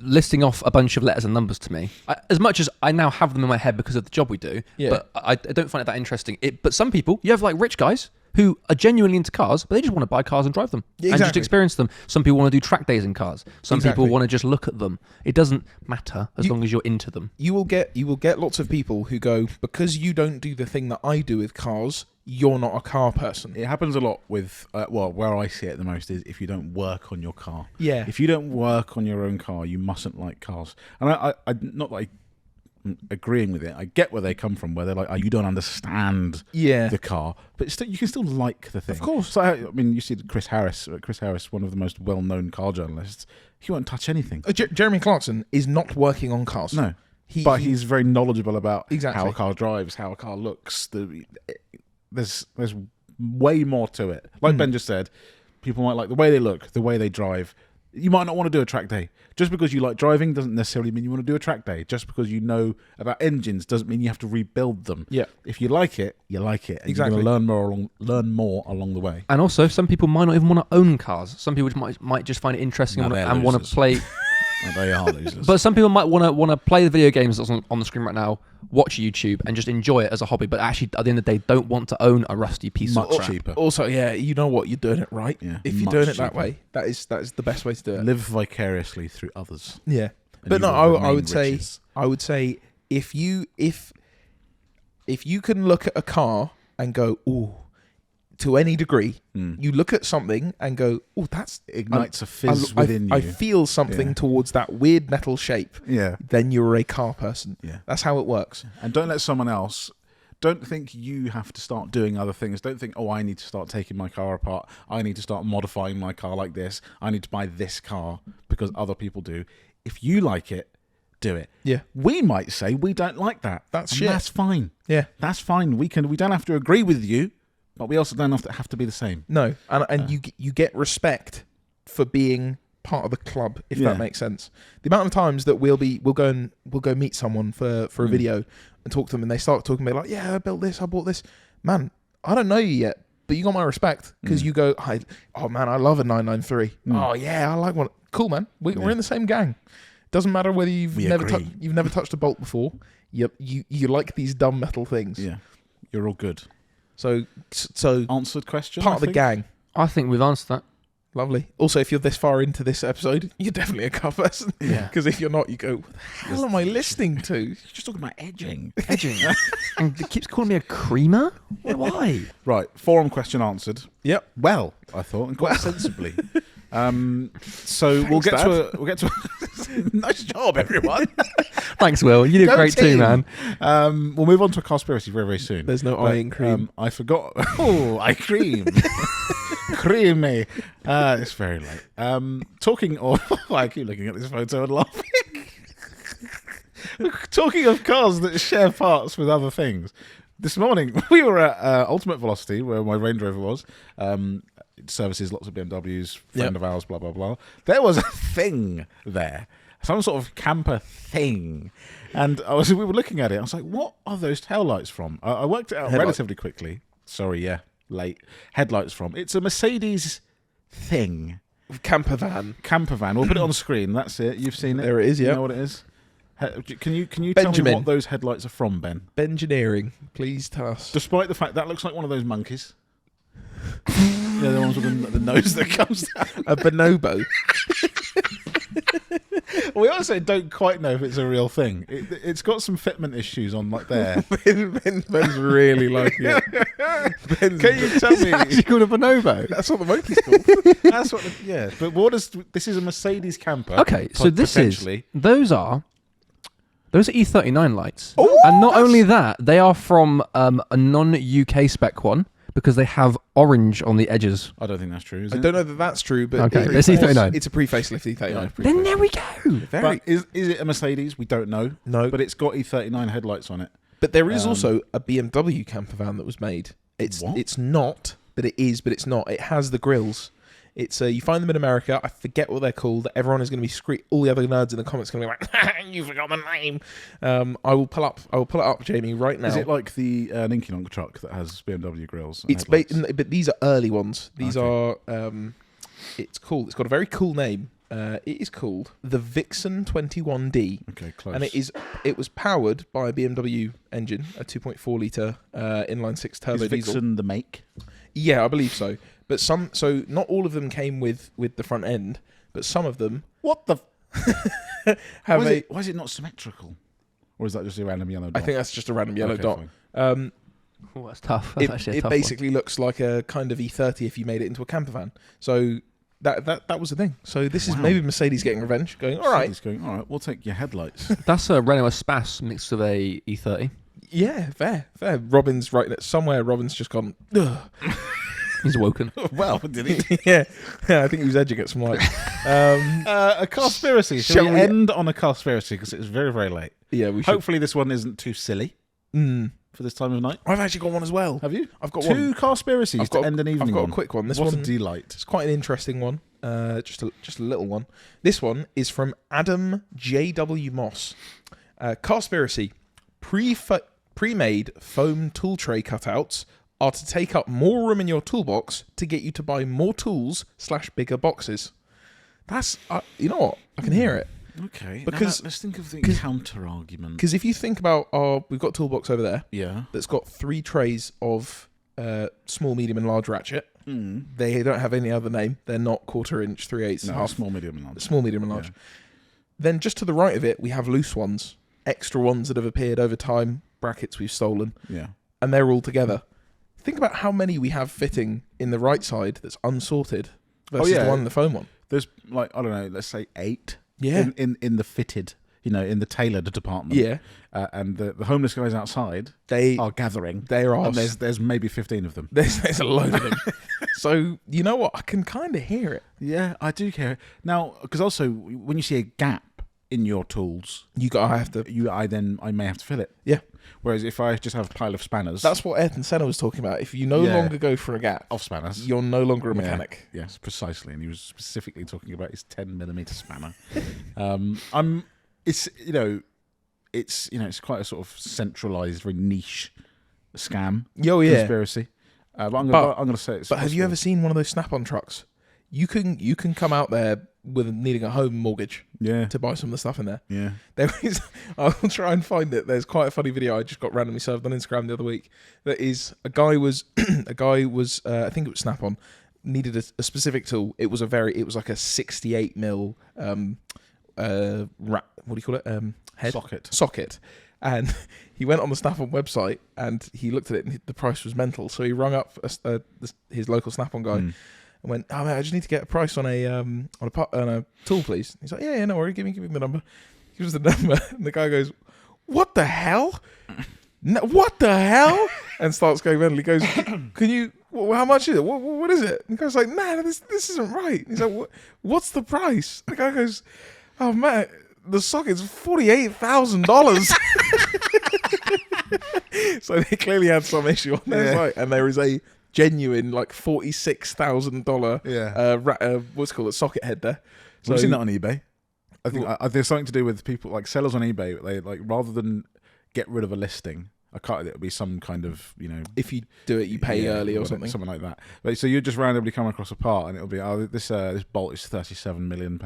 listing off a bunch of letters and numbers to me, as much as I now have them in my head because of the job we do, but I don't find it that interesting. But some people, you have like rich guys who are genuinely into cars, but they just want to buy cars and drive them and just experience them. Some people want to do track days in cars. Some people want to just look at them. It doesn't matter as long as you're into them. You will get lots of people who go, because you don't do the thing that I do with cars, you're not a car person. It happens a lot with, where I see it the most is if you don't work on your car. Yeah. If you don't work on your own car, you mustn't like cars. And I not like agreeing with it. I get where they come from, where they're like, you don't understand the car, but you can still like the thing. Of course. So, I mean, you see Chris Harris, one of the most well-known car journalists, he won't touch anything. Jeremy Clarkson is not working on cars. No. He's very knowledgeable about how a car drives, how a car looks. There's way more to it. Like Ben just said, people might like the way they look, the way they drive. You might not want to do a track day. Just because you like driving doesn't necessarily mean you want to do a track day. Just because you know about engines doesn't mean you have to rebuild them. Yeah. If you like it, you like it. And exactly. You're going to learn more along the way. And also, some people might not even want to own cars. Some people might just find it interesting and want to play. They are losers. But some people might want to play the video games that's on the screen right now, watch YouTube, and just enjoy it as a hobby. But actually, at the end of the day, don't want to own a rusty piece of crap. Cheaper. Also, you know what? You're doing it right. Yeah, if you're doing it that way, that is the best way to do it. Live vicariously through others. Yeah, but no, I would say if you can look at a car and go, ooh, to any degree, you look at something and go, oh, that's ignites a fizz within you. I feel something towards that weird metal shape. Yeah. Then you're a car person. Yeah. That's how it works. And don't let someone else. Don't think you have to start doing other things. Don't think, I need to start taking my car apart. I need to start modifying my car like this. I need to buy this car because other people do. If you like it, do it. Yeah. We might say we don't like that. That's fine. Yeah. That's fine. We don't have to agree with you. But we also don't have to be the same. No, and you get respect for being part of the club, if that makes sense. The amount of times that we'll go meet someone for a video and talk to them, and they start talking about like, I built this, I bought this. Man, I don't know you yet, but you got my respect because you go, I love a 993. Oh yeah, I like one. Cool, man. We're in the same gang. Doesn't matter whether you've We never agree. you've never touched a bolt before. You like these dumb metal things. Yeah, you're all good. So Answered question. part I of the think? gang. I think we've answered that. Lovely. Also, if you're this far into this episode, you're definitely a car person. Yeah. Because if you're not, you go, what the hell am I listening to? You're just talking about edging. Edging. And it keeps calling me a creamer? Why? Right, forum question answered. Yep. Well, I thought, and quite sensibly. So we'll get to a nice job, everyone. Thanks, Will. You did Go great too, team. man. We'll move on to a conspiracy very, very soon. There's no But, eye in cream. I forgot. Oh, eye cream. Creamy. It's very late. Talking of... I keep looking at this photo and laughing. Talking of cars that share parts with other things. This morning, we were at Ultimate Velocity, where my Range Rover was. It services lots of BMWs, friend of ours, blah, blah, blah. There was a thing there. Some sort of camper thing. And we were looking at it. I was like, what are those taillights from? I worked it out relatively quickly. Sorry, late. Headlights from. It's a Mercedes thing. Camper van. Camper van. We'll put it on screen. That's it. You've seen it. There it is, yeah. You know what it is? Can you tell me what those headlights are from, Ben? Bengineering. Please tell us. Despite the fact that looks like one of those monkeys. Yeah, the ones with the nose that comes down. A bonobo. We also don't quite know if it's a real thing. It's got some fitment issues on like there. Ben's really liking it. Can you tell me? Actually called a bonobo. That's what the monkey's called. That's what. But what is this? Is a Mercedes camper? Okay, so this is potentially. those are E39 lights, Oh, and not only that, they are from a non-UK spec one because they have orange on the edges. I don't think that's true. Is I it? don't know that that's true, but Okay, it's E39. It's a pre-facelift E39. Yeah, Then there we go. But is it a Mercedes? We don't know. No, But it's got E39 headlights on it. but there is also a BMW camper van that was made. It's not, but it is, but it's not. It has the grills. It's you find them in America. I forget what they're called. Everyone is going to be all the other nerds in the comments going to be like, "You forgot the name." I will pull it up, Jamie, right now. Is it like the Ninky truck that has BMW grills? It's but these are early ones. These are. It's cool. It's got a very cool name. It is called the Vixen 21D. Okay, close. And it was powered by a BMW engine, a 2.4 litre inline six turbo is diesel. Vixen the make? Yeah, I believe so. But so not all of them came with the front end, but some of them What the? have Why is it not symmetrical? Or is that just a random yellow dot? I think that's just a random yellow Okay, dot. fine. Oh, that's tough. That's actually a tough basically looks like a kind of E30 if you made it into a camper van. So that was the thing. So this is maybe Mercedes getting revenge, going, all right. Mercedes going, all right, we'll take your headlights. That's a Renault Espace mixed with a E30. Yeah, fair. Robin's right somewhere. Robin's just gone. Ugh. He's woken. Well, did he? yeah, I think he was edging at some light. A conspiracy. Shall we end on a conspiracy? Because it's very, very late. Yeah, we should. Hopefully this one isn't too silly for this time of night. I've actually got one as well. Have you? I've got two conspiracies to end an evening I've got on. a quick one. This what one, a delight. It's quite an interesting one. Just a little one. This one is from Adam J.W. Moss. Conspiracy. Pre-made foam tool tray cutouts are to take up more room in your toolbox to get you to buy more tools / bigger boxes. That's you know what? I can hear it. Okay, because let's think of the counter argument. Because if you think about we've got a toolbox over there. Yeah, that's got 3 trays of small, medium, and large ratchet. They don't have any other name. They're not 1/4 inch, 3/8, no, half. small, medium, and large. Small, medium, and large. Yeah. Then just to the right of it, we have loose ones, extra ones that have appeared over time, brackets we've stolen. Yeah, and they're all together. Think about how many we have fitting in the right side that's unsorted versus the one in the foam one. There's like, I don't know, let's say 8 Yeah. in the fitted, in the tailored department. Yeah. And the homeless guys outside, They are gathering. They're and there's maybe 15 of them. There's a load of them. So, you know what? I can kind of hear it. Yeah, I do care. Now, because also, when you see a gap in your tools, I may have to fill it. Yeah. Whereas if I just have a pile of spanners, That's what Ayrton Senna was talking about. If you no longer go for a gap of spanners, you're no longer a mechanic. Yes, precisely. And he was specifically talking about his 10mm spanner. It's quite a sort of centralized, very niche scam. Oh yeah. Conspiracy. But I'm going to say it's. But have you ever seen one of those Snap-on trucks? you can come out there with needing a home mortgage to buy some of the stuff in there. Yeah. I'll try and find it. There's quite a funny video I just got randomly served on Instagram the other week. That is a guy was I think it was Snap-on, needed a specific tool. It was like a 68 mil what do you call it? Head socket. And he went on the Snap-on website and he looked at it and the price was mental. So he rung up his local Snap-on guy. And went, oh man, I just need to get a price on a tool, please. He's like, yeah, no worry, give me the number. He gives the number, and the guy goes, what the hell? No, what the hell? And starts going mental. He goes, can you? How much is it? What is it? And the guy's like, man, this isn't right. He's like, what's the price? And the guy goes, oh man, the socket's $48,000. So they clearly had some issue on their site, and there is a genuine like $46,000 what's it called, a socket head there. So I've seen that on eBay. I think there's something to do with people like sellers on eBay. They like, rather than get rid of a listing, it'll be some kind of, if you do it, you pay early or something like that. But so you just randomly come across a part and it'll be, this bolt is £37 million.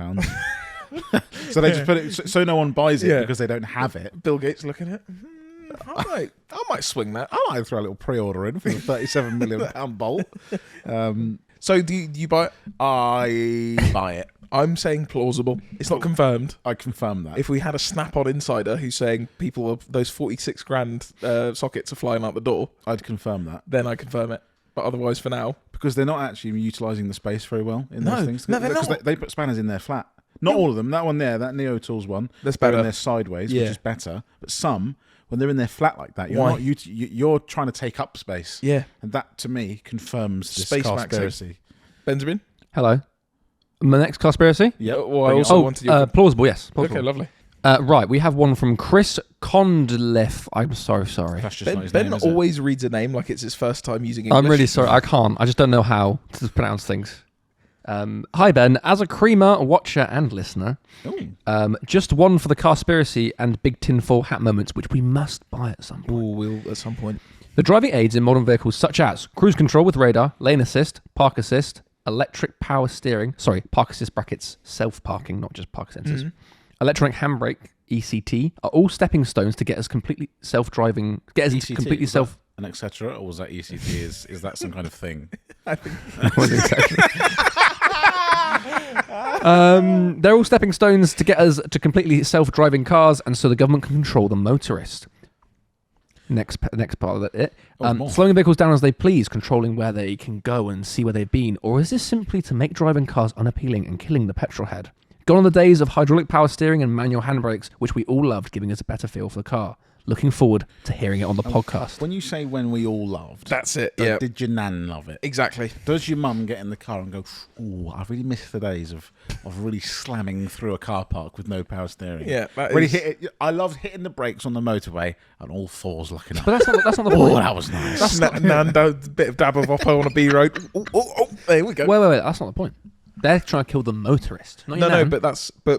So they just put it so no one buys it because they don't have it. Bill Gates looking at it. I might swing that. I might throw a little pre-order in for the £37 million bolt. So do you buy it? I buy it. I'm saying plausible. It's not confirmed. I confirm that. If we had a Snap-on insider who's saying those 46 grand sockets are flying out the door, I'd confirm that. Then I confirm it. But otherwise, for now, because they're not actually utilising the space very well in those things. No, they're not. They put spanners in there flat. Not all of them. That one there, that Neo Tools one, that's better. They're in there sideways, which is better. But some, when they're in there flat like that, you're trying to take up space. Yeah. And that, to me, confirms this space conspiracy. Benjamin? Hello. My next conspiracy? Yeah. Well, I also wanted your... plausible, yes. Plausible. Okay, lovely. Right, we have one from Chris Condliffe. I'm so sorry. That's just not his Ben name, always reads a name like it's his first time using English. I'm really sorry. I can't. I just don't know how to pronounce things. Hi, Ben. As a creamer, watcher, and listener, just one for the Carspiracy and Big Tinfoil Hat moments, which we must buy at some point. We'll at some point. The driving aids in modern vehicles such as cruise control with radar, lane assist, park assist, electric power steering, park assist brackets, self-parking, not just park sensors, electronic handbrake, ECT, are all stepping stones to get us completely self-driving, completely self... An etc. Or was that ECT? Is that some kind of thing? I think they're all stepping stones to get us to completely self-driving cars, and so the government can control the motorist. Next part of it. Slowing vehicles down as they please, controlling where they can go and see where they've been, or is this simply to make driving cars unappealing and killing the petrol head? Gone are the days of hydraulic power steering and manual handbrakes, which we all loved, giving us a better feel for the car. Looking forward to hearing it on the podcast. When you say when we all loved, that's it. Yeah. Did your nan love it? Exactly. Does your mum get in the car and go, "Ooh, I really miss the days of really slamming through a car park with no power steering"? Yeah, really hit it. I loved hitting the brakes on the motorway and all fours looking up. But that's not the point. Oh, that was nice. That's nan, bit of dab of oppo on a B road. Oh, there we go. Wait. That's not the point. They're trying to kill the motorist. No, but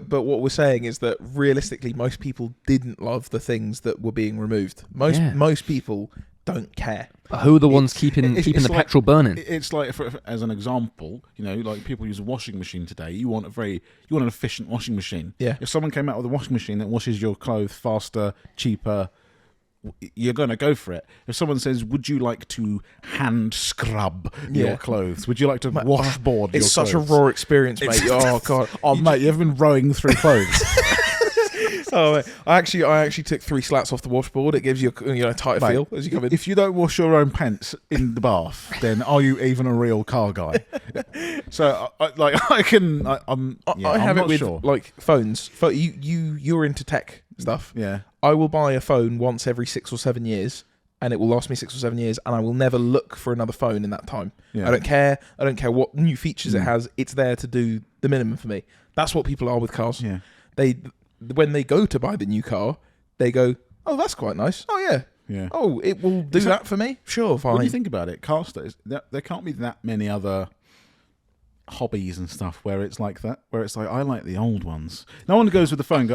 what we're saying is that realistically, most people didn't love the things that were being removed. Most people don't care. But who are the ones keeping the petrol burning? It's like, as an example, like people use a washing machine today. You want an efficient washing machine. Yeah. If someone came out with a washing machine that washes your clothes faster, cheaper, you're going to go for it. If someone says, would you like to hand scrub your clothes? Would you like to washboard your clothes? It's such a raw experience, mate. Oh, God. Mate, you've been rowing through clothes. Oh, mate. I actually took 3 slats off the washboard. It gives you a tighter feel as you come in. If you don't wash your own pants in the bath, then are you even a real car guy? So, I have it with like phones. You're into tech stuff. Yeah. I will buy a phone once every 6 or 7 years, and it will last me 6 or 7 years, and I will never look for another phone in that time. Yeah. I don't care what new features it has. It's there to do the minimum for me. That's what people are with cars. Yeah. When they go to buy the new car, they go, "Oh, that's quite nice. Oh yeah. Yeah. Oh, it will do that for me. Sure, fine." When you think about it, car studies, there can't be that many other hobbies and stuff where it's like that, where it's like, I like the old ones. No one goes with the phone, me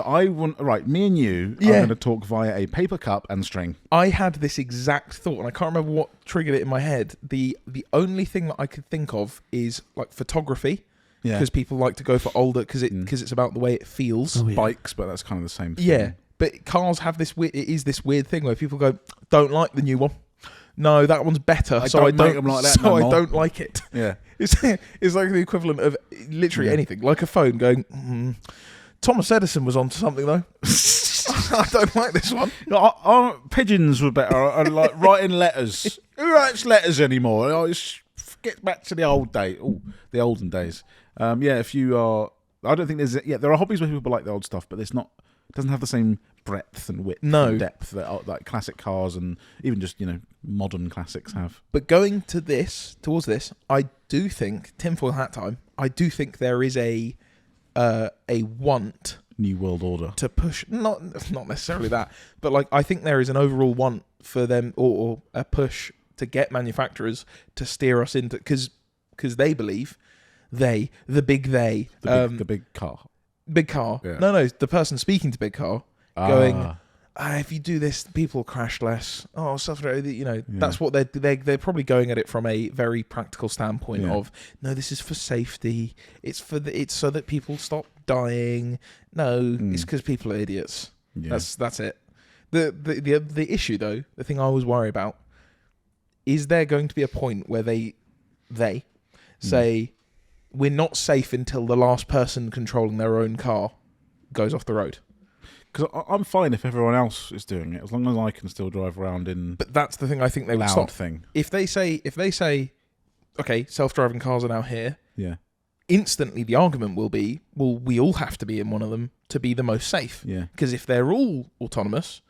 and you are going to talk via a paper cup and string. I had this exact thought, and I can't remember what triggered it in my head. The only thing that I could think of is like photography. because people like to go for older because it's about the way it feels. Bikes, but that's kind of the same thing. Yeah, but cars have this weird. It is this weird thing where people go, "Don't like the new one. No, that one's better." I don't like it. Yeah, it's like the equivalent of literally anything, like a phone going. Thomas Edison was onto something though. I don't like this one. Pigeons were better. Like writing letters. Who writes letters anymore? Get back to the the olden days. If you are, I don't think there are hobbies where people like the old stuff, but it doesn't have the same breadth and width and depth that like classic cars and even just modern classics have. But going towards this, I do think tinfoil hat time. I do think there is a want. New World Order to push, not necessarily that, but like I think there is an overall want for them or a push to get manufacturers to steer us into because they believe the big car. Yeah. No, the person speaking to big car going, if you do this, people crash less. Oh, stuff. That's what they're probably going at it from a very practical standpoint of no, this is for safety. It's so that people stop dying. No, it's because people are idiots. Yeah. That's it. The issue though, the thing I always worry about, is there going to be a point where they say we're not safe until the last person controlling their own car goes off the road? Because I'm fine if everyone else is doing it, as long as I can still drive around in. But that's the thing I think they would stop. Thing. If they say, okay, self-driving cars are now here. Yeah. Instantly, the argument will be, well, we all have to be in one of them to be the most safe. Yeah. Because if they're all autonomous,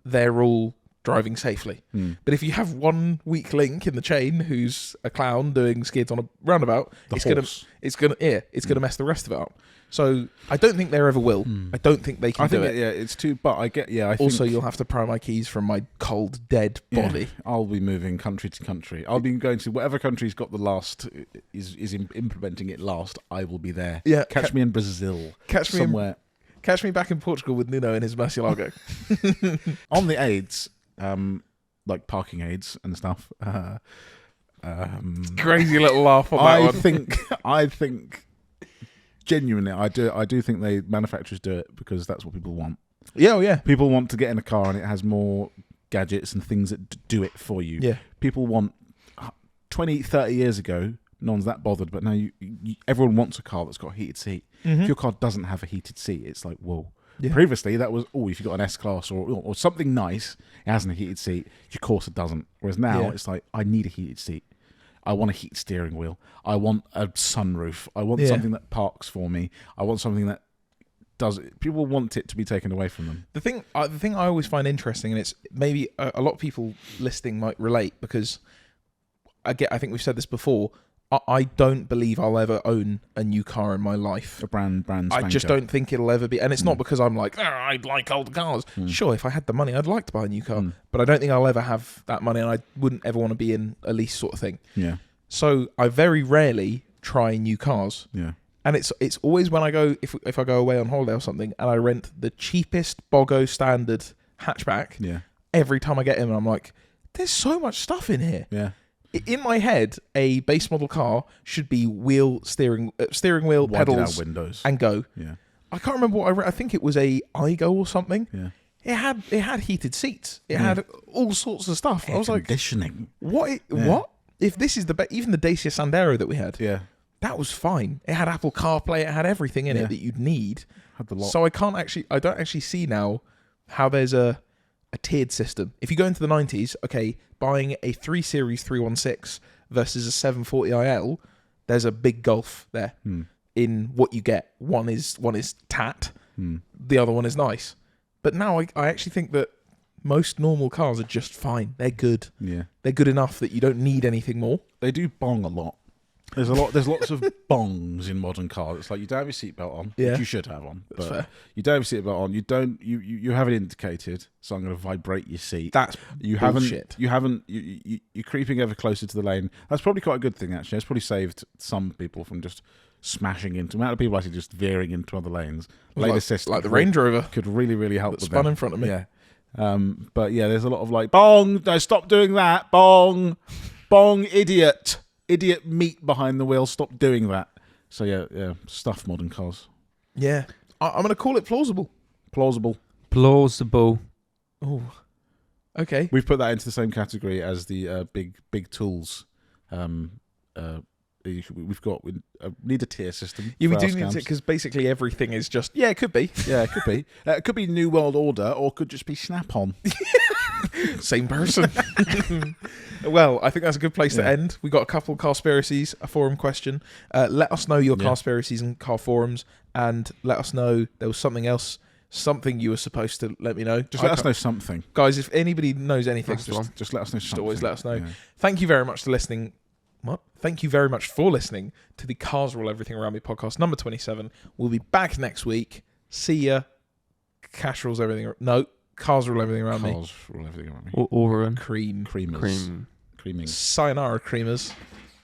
they're all driving safely. But if you have one weak link in the chain who's a clown doing skids on a roundabout, it's gonna mess the rest of it up. So I don't think there ever will. I don't think they can do it. Yeah, it's too. But I get. Yeah, I think also you'll have to pry my keys from my cold dead body. I'll be moving country to country. I'll be going to whatever country's got the last is implementing it last. I will be there. Yeah, catch me in Brazil. Somewhere. Catch me back in Portugal with Nuno in his Murcielago. On the aids, like parking aids and stuff. Crazy little laugh on that one. I think. Genuinely, I do think manufacturers do it because that's what people want. Yeah. People want to get in a car and it has more gadgets and things that do it for you. Yeah. People want 20, 30 years ago, no one's that bothered, but now everyone wants a car that's got a heated seat. Mm-hmm. If your car doesn't have a heated seat, it's like, whoa. Yeah. Previously, that was, if you've got an S-Class or something nice, it has a heated seat, your Corsa doesn't. Whereas now, it's like, I need a heated seat. I want a heated steering wheel. I want a sunroof. I want something that parks for me. I want something that does it. People want it to be taken away from them. The thing I always find interesting, and it's maybe a lot of people listening might relate, because I think we've said this before, I don't believe I'll ever own a new car in my life. A brand spanker. I just don't think it'll ever be. And it's not because I'm like, I like old cars. Sure, if I had the money, I'd like to buy a new car. But I don't think I'll ever have that money, and I wouldn't ever want to be in a lease sort of thing. Yeah. So I very rarely try new cars. Yeah. And it's always when I go, if I go away on holiday or something, and I rent the cheapest Bogo standard hatchback. Yeah. Every time I get in, I'm like, there's so much stuff in here. Yeah. In my head, a base model car should be steering wheel, pedals, windows, and go. Yeah. I can't remember what I read. I think it was a Igo or something. Yeah. It had heated seats. It had all sorts of stuff. I was like, conditioning. What? If this is even the Dacia Sandero that we had. Yeah. That was fine. It had Apple CarPlay. It had everything in it that you'd need. Had the lot. So I don't actually see now how there's a tiered system. If you go into the 90s, okay, buying a 3 Series 316 versus a 740iL, there's a big gulf there in what you get. One is tat, the other one is nice. But now I actually think that most normal cars are just fine. They're good. Yeah. They're good enough that you don't need anything more. They do bong a lot. There's lots of bongs in modern cars. It's like you don't have your seatbelt on, which you should have on. That's fair. You don't have your seatbelt on. You have it indicated, so I'm going to vibrate your seat. That's bullshit. You're creeping ever closer to the lane. That's probably quite a good thing, actually. It's probably saved some people from just smashing into. The amount of people actually just veering into other lanes. Lane assist, like the Range Rover, could really, really help. That spun in front of me. Yeah. But yeah, there's a lot of like bong. No, stop doing that. Bong, idiot meat behind the wheel. Stop doing that. So yeah, stuff modern cars. Yeah. I'm going to call it plausible. Plausible. Oh, okay. We've put that into the same category as the big tools. We need a tier system. Yeah, we do need it because basically everything is just it could be. Yeah, it could be. It could be New World Order, or could just be Snap-on. Same person. Well, I think that's a good place to end. We got a couple conspiracies, a forum question. Let us know your conspiracies and car forums, and let us know there was something else. Something you were supposed to let me know. Just let us know something. Guys, if anybody knows anything, just let us know something. Just always let us know. Yeah. Thank you very much for listening. Thank you very much for listening to the Cars Rule Everything Around Me podcast, number 27. We'll be back next week. See ya. Cash rules everything. No, Cars Rule Everything Around Me. Cars Rule Everything Around Me. Or Cream. Creamers. Cream. Creaming. Sayonara, creamers.